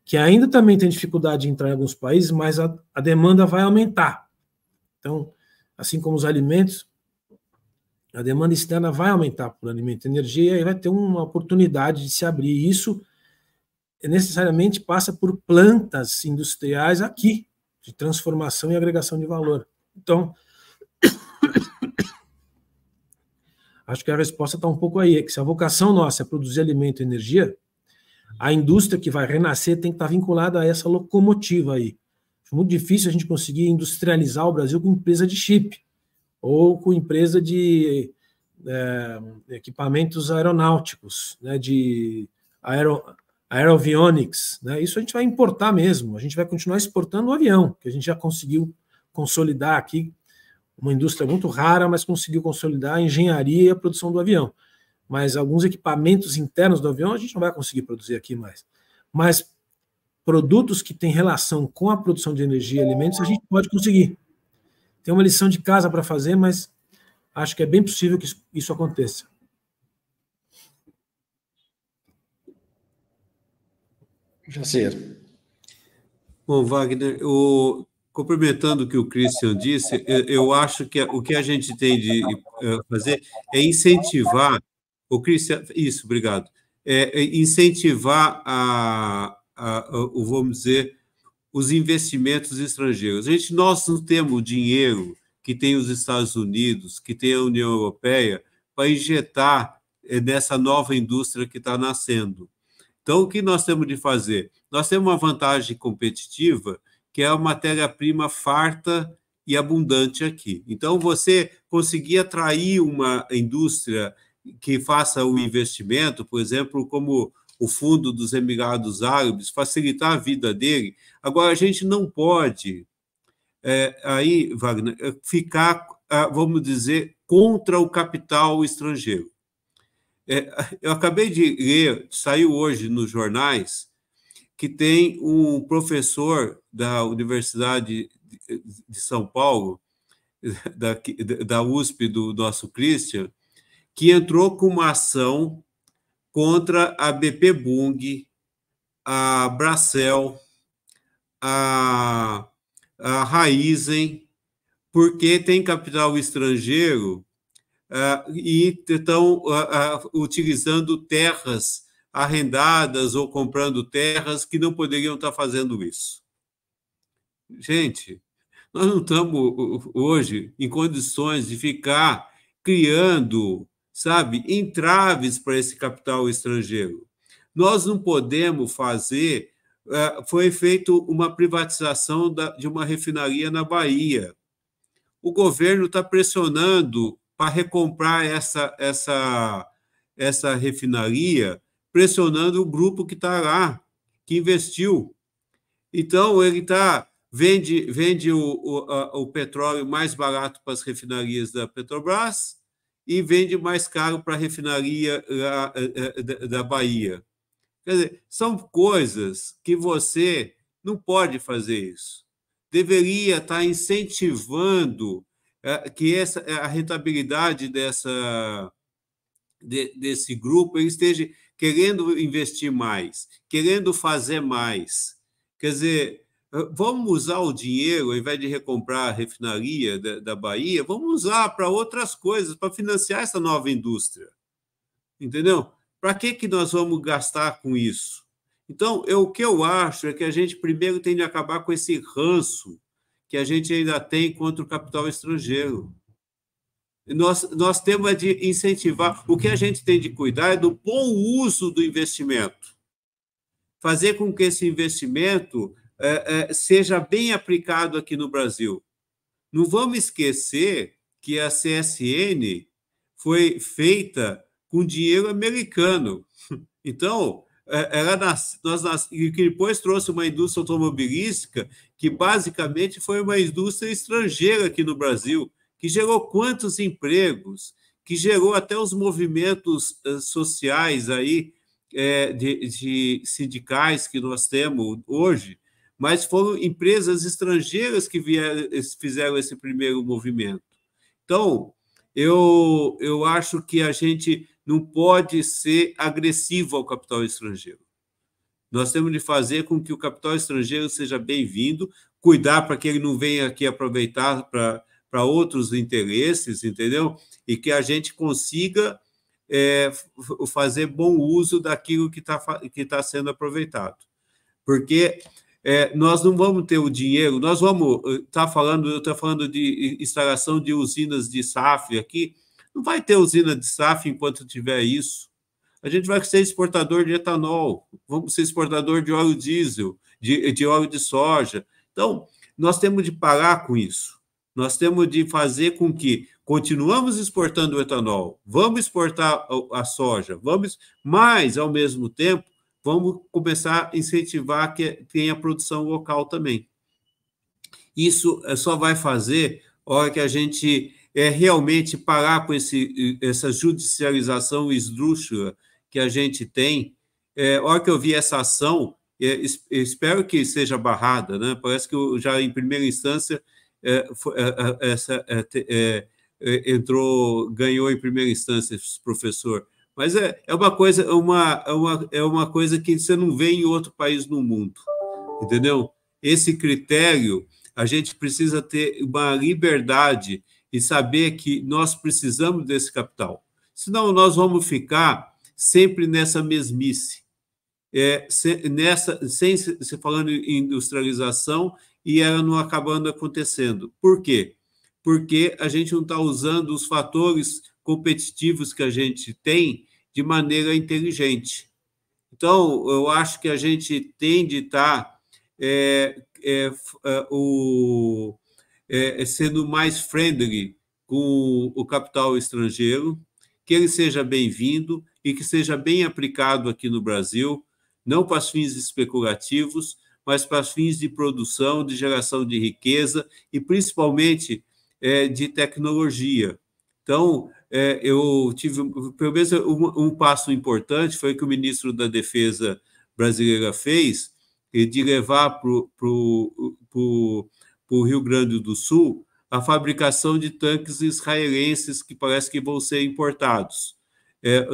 que ainda também tem dificuldade de entrar em alguns países, mas a demanda vai aumentar. Então, assim como os alimentos, a demanda externa vai aumentar por alimento e energia, e vai ter uma oportunidade de se abrir. E isso necessariamente passa por plantas industriais aqui, de transformação e agregação de valor. Então, acho que a resposta está um pouco aí, é que se a vocação nossa é produzir alimento e energia, a indústria que vai renascer tem que estar vinculada a essa locomotiva aí. É muito difícil a gente conseguir industrializar o Brasil com empresa de chip, ou com empresa de equipamentos aeronáuticos, né, de aeroavionics, né? Isso a gente vai importar mesmo, a gente vai continuar exportando o avião, que a gente já conseguiu consolidar aqui, uma indústria muito rara, mas conseguiu consolidar a engenharia e a produção do avião. Mas alguns equipamentos internos do avião a gente não vai conseguir produzir aqui mais. Mas produtos que têm relação com a produção de energia e alimentos a gente pode conseguir. Tem uma lição de casa para fazer, mas acho que é bem possível que isso aconteça. Jacir. Bom, Wagner, complementando o que o Christian disse, eu acho que o que a gente tem de fazer é incentivar O Cristian, isso, obrigado. Incentivar vamos dizer, os investimentos estrangeiros. Nós não temos dinheiro que tem os Estados Unidos, que tem a União Europeia, para injetar nessa nova indústria que está nascendo. Então, o que nós temos de fazer? Nós temos uma vantagem competitiva, que é a matéria-prima farta e abundante aqui. Então, você conseguir atrair uma indústria que faça o investimento, por exemplo, como o Fundo dos Emirados Árabes, facilitar a vida dele. Agora, a gente não pode, aí, Wagner, ficar, vamos dizer, contra o capital estrangeiro. Eu acabei de ler, saiu hoje nos jornais, que tem um professor da Universidade de São Paulo, da USP, do nosso Christian, que entrou com uma ação contra a BP Bung, a Bracell, a Raizen, porque tem capital estrangeiro e estão utilizando terras arrendadas ou comprando terras que não poderiam estar fazendo isso. Gente, nós não estamos hoje em condições de ficar criando, sabe, entraves para esse capital estrangeiro. Nós não podemos fazer... Foi feita uma privatização de uma refinaria na Bahia. O governo está pressionando para recomprar essa refinaria, pressionando o grupo que está lá, que investiu. Então, ele vende o petróleo mais barato para as refinarias da Petrobras e vende mais caro para a refinaria da Bahia. Quer dizer, são coisas que você não pode fazer isso. Deveria estar incentivando que a rentabilidade desse grupo ele esteja querendo investir mais, querendo fazer mais. Quer dizer, vamos usar o dinheiro, ao invés de recomprar a refinaria da Bahia, vamos usar para outras coisas, para financiar essa nova indústria. Entendeu? Para que nós vamos gastar com isso? Então, o que eu acho é que a gente primeiro tem de acabar com esse ranço que a gente ainda tem contra o capital estrangeiro. Nós temos de incentivar. O que a gente tem de cuidar é do bom uso do investimento. Fazer com que esse investimento seja bem aplicado aqui no Brasil. Não vamos esquecer que a CSN foi feita com dinheiro americano. Então, que depois trouxe uma indústria automobilística que basicamente foi uma indústria estrangeira aqui no Brasil, que gerou quantos empregos, que gerou até os movimentos sociais aí, de sindicais que nós temos hoje, mas foram empresas estrangeiras que fizeram esse primeiro movimento. Então, eu acho que a gente não pode ser agressivo ao capital estrangeiro. Nós temos de fazer com que o capital estrangeiro seja bem-vindo, cuidar para que ele não venha aqui aproveitar para outros interesses, entendeu? E que a gente consiga fazer bom uso daquilo que está sendo aproveitado. Porque nós não vamos ter o dinheiro, nós vamos estar falando de instalação de usinas de SAF aqui, não vai ter usina de SAF enquanto tiver isso. A gente vai ser exportador de etanol, vamos ser exportador de óleo diesel, de óleo de soja. Então, nós temos de parar com isso. Nós temos de fazer com que continuamos exportando o etanol, vamos exportar a soja, mas, ao mesmo tempo, vamos começar a incentivar que tenha produção local também. Isso só vai fazer a hora que a gente realmente parar com essa judicialização esdrúxula que a gente tem. A hora que eu vi essa ação, espero que seja barrada, né? Parece que já em primeira instância ganhou em primeira instância esse professor. Mas é uma coisa que você não vê em outro país no mundo, entendeu? Esse critério, a gente precisa ter uma liberdade e saber que nós precisamos desse capital. senão nós vamos ficar sempre nessa mesmice, sem se falando em industrialização, e ela não acabando acontecendo. Por quê? Porque a gente não está usando os fatores competitivos que a gente tem de maneira inteligente. Então, eu acho que a gente tem de estar sendo mais friendly com o capital estrangeiro, que ele seja bem-vindo e que seja bem aplicado aqui no Brasil, não para fins especulativos, mas para fins de produção, de geração de riqueza e, principalmente, de tecnologia. Então, eu tive, pelo menos, um passo importante, foi que o ministro da Defesa brasileira fez, de levar para o Rio Grande do Sul a fabricação de tanques israelenses que parece que vão ser importados.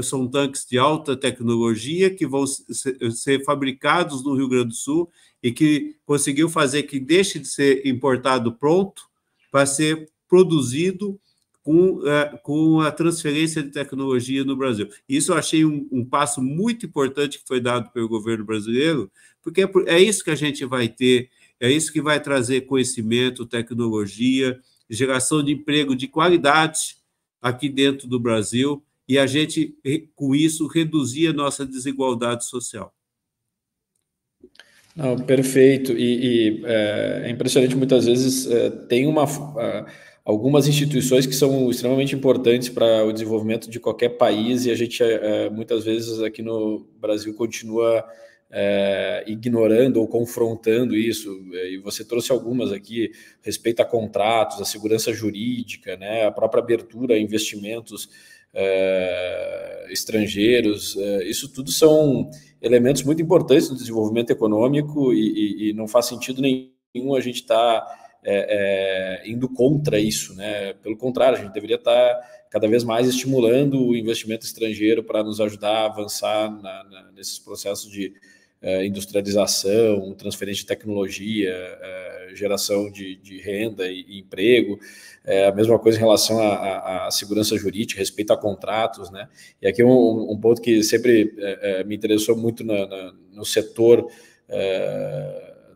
São tanques de alta tecnologia que vão ser fabricados no Rio Grande do Sul e que conseguiu fazer que deixe de ser importado pronto para ser produzido com a transferência de tecnologia no Brasil. Isso eu achei um passo muito importante que foi dado pelo governo brasileiro, porque é isso que a gente vai ter, é isso que vai trazer conhecimento, tecnologia, geração de emprego de qualidade aqui dentro do Brasil, e a gente, com isso, reduzir a nossa desigualdade social. Não, perfeito. E é impressionante, muitas vezes tem algumas instituições que são extremamente importantes para o desenvolvimento de qualquer país, e a gente, muitas vezes, aqui no Brasil, continua ignorando ou confrontando isso. E você trouxe algumas aqui, respeito a contratos, a segurança jurídica, né, a própria abertura a investimentos estrangeiros. Isso tudo são elementos muito importantes no desenvolvimento econômico, e não faz sentido nenhum a gente estar indo contra isso, né? Pelo contrário, a gente deveria estar cada vez mais estimulando o investimento estrangeiro para nos ajudar a avançar nesses processos de industrialização, transferência de tecnologia, geração de renda e emprego. A mesma coisa em relação à segurança jurídica, respeito a contratos, né? E aqui um ponto que sempre me interessou muito no setor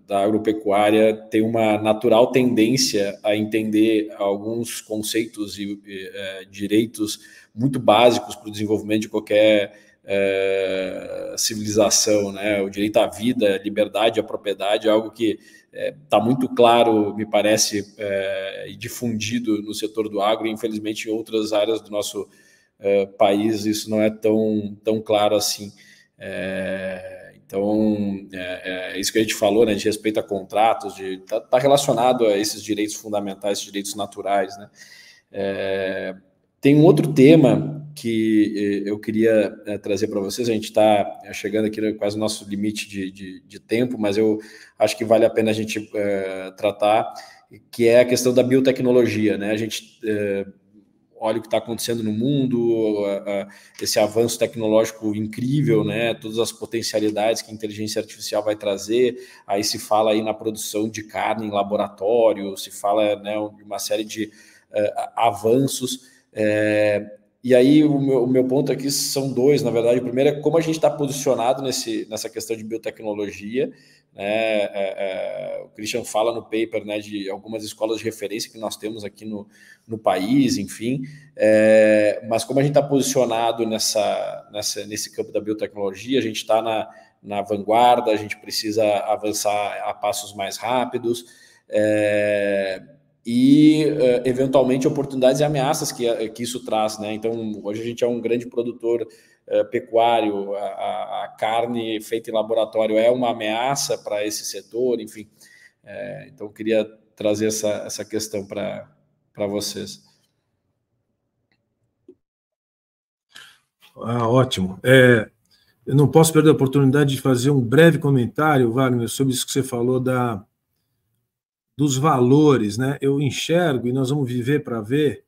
da agropecuária, tem uma natural tendência a entender alguns conceitos e direitos muito básicos para o desenvolvimento de qualquer civilização, né? O direito à vida, a liberdade, a propriedade é algo que está muito claro, me parece, e difundido no setor do agro, e infelizmente em outras áreas do nosso país isso não é tão claro assim. Então, isso que a gente falou, né, de respeito a contratos, tá relacionado a esses direitos fundamentais, direitos naturais, né? Tem um outro tema que eu queria trazer para vocês. A gente está chegando aqui quase no nosso limite de tempo, mas eu acho que vale a pena a gente tratar, que é a questão da biotecnologia, né? A gente olha o que está acontecendo no mundo, esse avanço tecnológico incrível, né? Todas as potencialidades que a inteligência artificial vai trazer. Aí se fala aí na produção de carne em laboratório, se fala, né, de uma série de avanços. E aí o meu ponto aqui são dois, na verdade. O primeiro é como a gente está posicionado nessa questão de biotecnologia, né? O Christian fala no paper, né, de algumas escolas de referência que nós temos aqui no país, enfim, mas como a gente está posicionado nesse campo da biotecnologia, a gente está na vanguarda, a gente precisa avançar a passos mais rápidos, e eventualmente oportunidades e ameaças que isso traz, né? Então hoje a gente é um grande produtor pecuário, a carne feita em laboratório é uma ameaça para esse setor, enfim. Então eu queria trazer essa questão para vocês. Ótimo. Eu não posso perder a oportunidade de fazer um breve comentário, Wagner, sobre isso que você falou dos valores, né? Eu enxergo, e nós vamos viver para ver,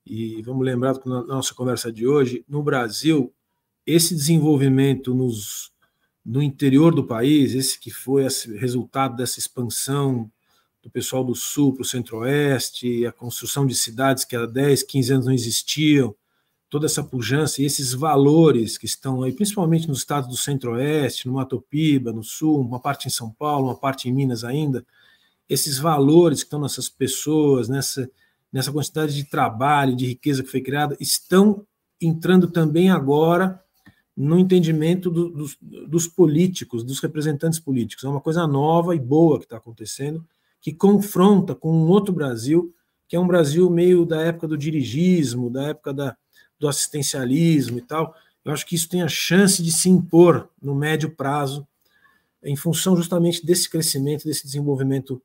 e vamos lembrar na nossa conversa de hoje, no Brasil, esse desenvolvimento no interior do país, esse que foi resultado dessa expansão do pessoal do Sul para o Centro-Oeste, a construção de cidades que há 10, 15 anos não existiam, toda essa pujança e esses valores que estão aí, principalmente nos estados do Centro-Oeste, no Mato Piba, no Sul, uma parte em São Paulo, uma parte em Minas ainda, esses valores que estão nessas pessoas, nessa quantidade de trabalho, de riqueza que foi criada, estão entrando também agora no entendimento dos políticos, dos representantes políticos. É uma coisa nova e boa que está acontecendo, que confronta com um outro Brasil, que é um Brasil meio da época do dirigismo, da época do assistencialismo e tal. Eu acho que isso tem a chance de se impor no médio prazo, em função justamente desse crescimento, desse desenvolvimento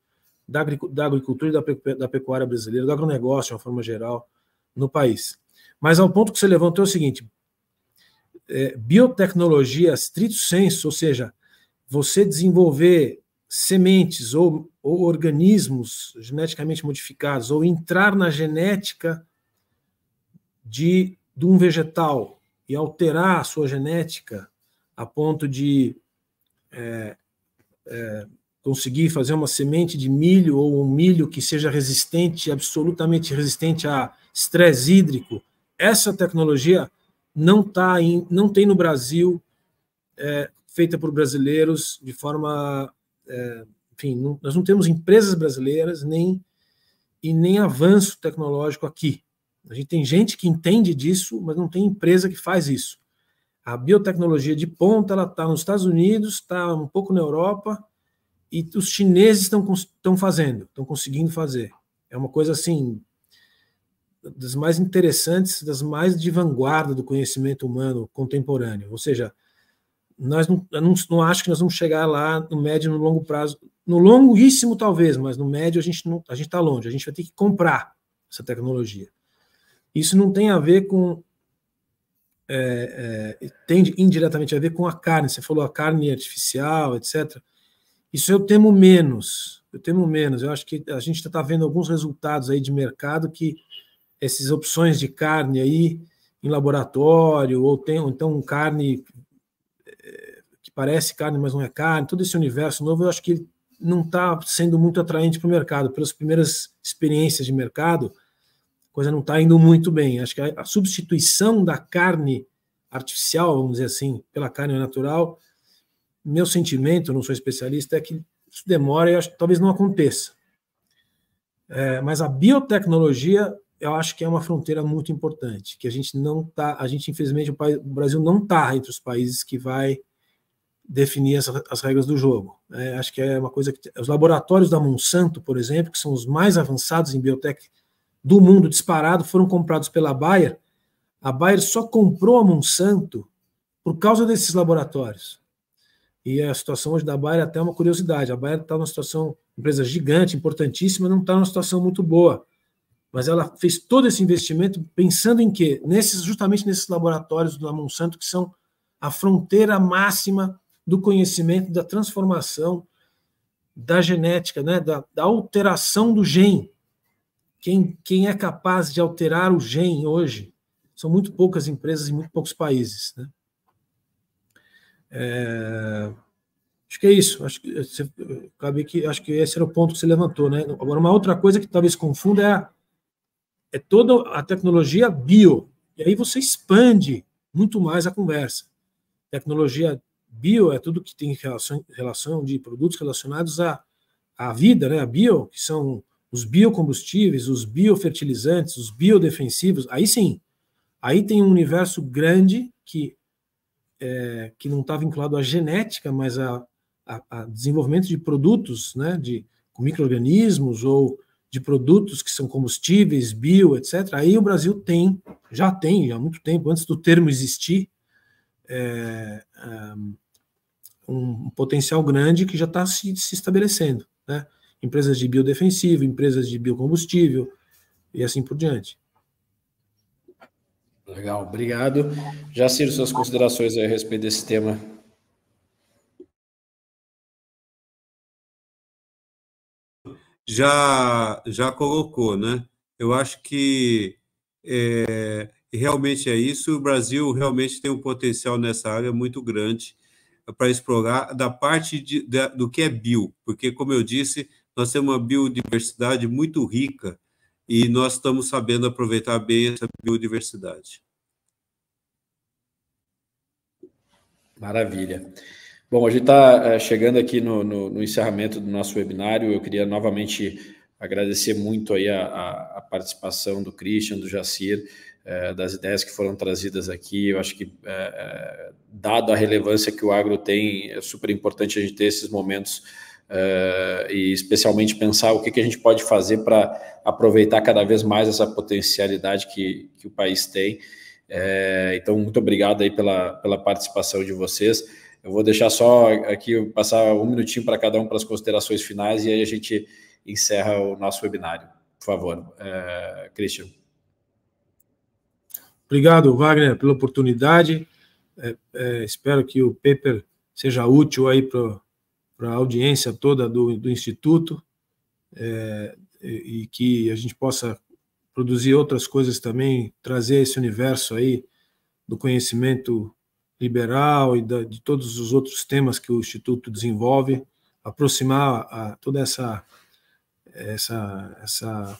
da agricultura e da pecuária brasileira, do agronegócio de uma forma geral no país. Mas ao ponto que você levantou é o seguinte, biotecnologia stricto sensu, ou seja, você desenvolver sementes ou organismos geneticamente modificados, ou entrar na genética de um vegetal e alterar a sua genética a ponto de conseguir fazer uma semente de milho ou um milho que seja resistente, absolutamente resistente a estresse hídrico, essa tecnologia não tem no Brasil, feita por brasileiros de forma... enfim, nós não temos empresas brasileiras nem avanço tecnológico aqui. A gente tem gente que entende disso, mas não tem empresa que faz isso. A biotecnologia de ponta está nos Estados Unidos, está um pouco na Europa, e os chineses estão fazendo, estão conseguindo fazer. É uma coisa assim, das mais interessantes, das mais de vanguarda do conhecimento humano contemporâneo. Ou seja, eu não acho que nós vamos chegar lá no médio e no longo prazo. No longuíssimo, talvez, mas no médio a gente está longe. A gente vai ter que comprar essa tecnologia. Isso não tem a ver com... tem indiretamente a ver com a carne. Você falou a carne artificial, etc. Isso eu temo menos. Eu acho que a gente está vendo alguns resultados aí de mercado que essas opções de carne aí em laboratório, ou então carne que parece carne, mas não é carne, todo esse universo novo, eu acho que ele não está sendo muito atraente para o mercado. Pelas primeiras experiências de mercado, a coisa não está indo muito bem. Acho que a substituição da carne artificial, vamos dizer assim, pela carne natural, meu sentimento, não sou especialista, é que isso demora e acho que talvez não aconteça. Mas a biotecnologia, eu acho que é uma fronteira muito importante, que a gente infelizmente, o Brasil não está entre os países que vai definir as regras do jogo. Acho que é uma coisa que... Os laboratórios da Monsanto, por exemplo, que são os mais avançados em biotech do mundo, disparado, foram comprados pela Bayer. A Bayer só comprou a Monsanto por causa desses laboratórios. E a situação hoje da Bayer é até uma curiosidade. A Bayer está numa situação, empresa gigante, importantíssima, não está numa situação muito boa. Mas ela fez todo esse investimento pensando em quê? Justamente nesses laboratórios da Monsanto, que são a fronteira máxima do conhecimento, da transformação, da genética, né? da alteração do gene. Quem é capaz de alterar o gene hoje são muito poucas empresas em muito poucos países, né? Acho que é isso. Acho que esse era o ponto que você levantou, né? Agora, uma outra coisa que talvez confunda é toda a tecnologia bio. E aí você expande muito mais a conversa. Tecnologia bio é tudo que tem relação de produtos relacionados à vida, né? A bio, que são os biocombustíveis, os biofertilizantes, os biodefensivos. Aí sim, aí tem um universo grande que não está vinculado à genética, mas a desenvolvimento de produtos, né, com micro-organismos ou de produtos que são combustíveis, bio, etc. Aí o Brasil já tem há muito tempo, antes do termo existir, um potencial grande que já está se estabelecendo, né? Empresas de biodefensivo, empresas de biocombustível e assim por diante. Legal, obrigado. Jacir, suas considerações a respeito desse tema. Já colocou, né? Eu acho que realmente é isso. O Brasil realmente tem um potencial nessa área muito grande para explorar da parte do que é bio, porque, como eu disse, nós temos uma biodiversidade muito rica e nós estamos sabendo aproveitar bem essa biodiversidade. Maravilha. Bom, a gente está chegando aqui no encerramento do nosso webinário. Eu queria novamente agradecer muito aí a participação do Christian, do Jacir, das ideias que foram trazidas aqui. Eu acho que, dado a relevância que o agro tem, é super importante a gente ter esses momentos e especialmente pensar o que a gente pode fazer para aproveitar cada vez mais essa potencialidade que o país tem. Então, muito obrigado aí pela participação de vocês. Eu vou deixar só aqui, passar um minutinho para cada um para as considerações finais e aí a gente encerra o nosso webinário. Por favor, Christian. Obrigado, Wagner, pela oportunidade. Espero que o paper seja útil aí para a audiência toda do Instituto e que a gente possa produzir outras coisas também, trazer esse universo aí do conhecimento liberal e de todos os outros temas que o Instituto desenvolve, aproximar toda essa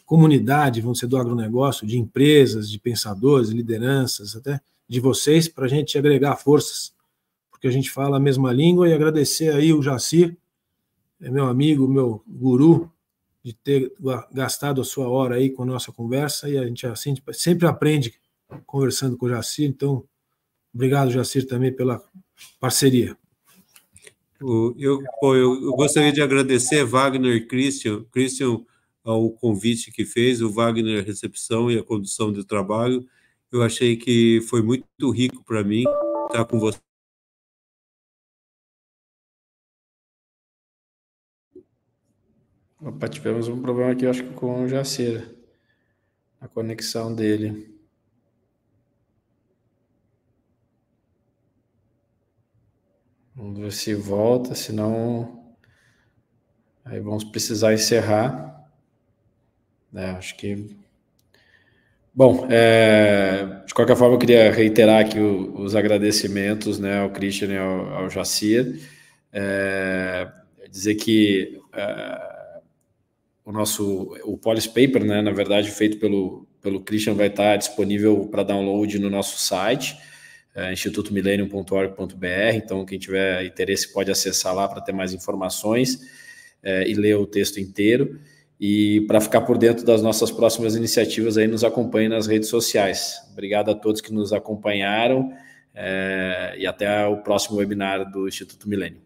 comunidade, vamos dizer, do agronegócio, de empresas, de pensadores, de lideranças, até de vocês, para a gente agregar forças, porque a gente fala a mesma língua, e agradecer aí o Jacir, meu amigo, meu guru, de ter gastado a sua hora aí com a nossa conversa, e a gente assim, sempre aprende conversando com o Jacir, então, obrigado, Jacir, também pela parceria. Eu gostaria de agradecer Wagner e Christian ao convite que fez, o Wagner a recepção e a condução do trabalho. Eu achei que foi muito rico para mim estar com você. Opa, tivemos um problema aqui, acho que com o Jacir, a conexão dele. Vamos ver se volta, senão aí vamos precisar encerrar. Acho que... Bom, de qualquer forma, eu queria reiterar aqui os agradecimentos, né, ao Christian e ao Jacir. Dizer que o Policy Paper, né, na verdade, feito pelo Christian, vai estar disponível para download no nosso site, institutomillennium.org.br. Então, quem tiver interesse pode acessar lá para ter mais informações e ler o texto inteiro. E para ficar por dentro das nossas próximas iniciativas, aí nos acompanhe nas redes sociais. Obrigado a todos que nos acompanharam e até o próximo webinar do Instituto Millennium.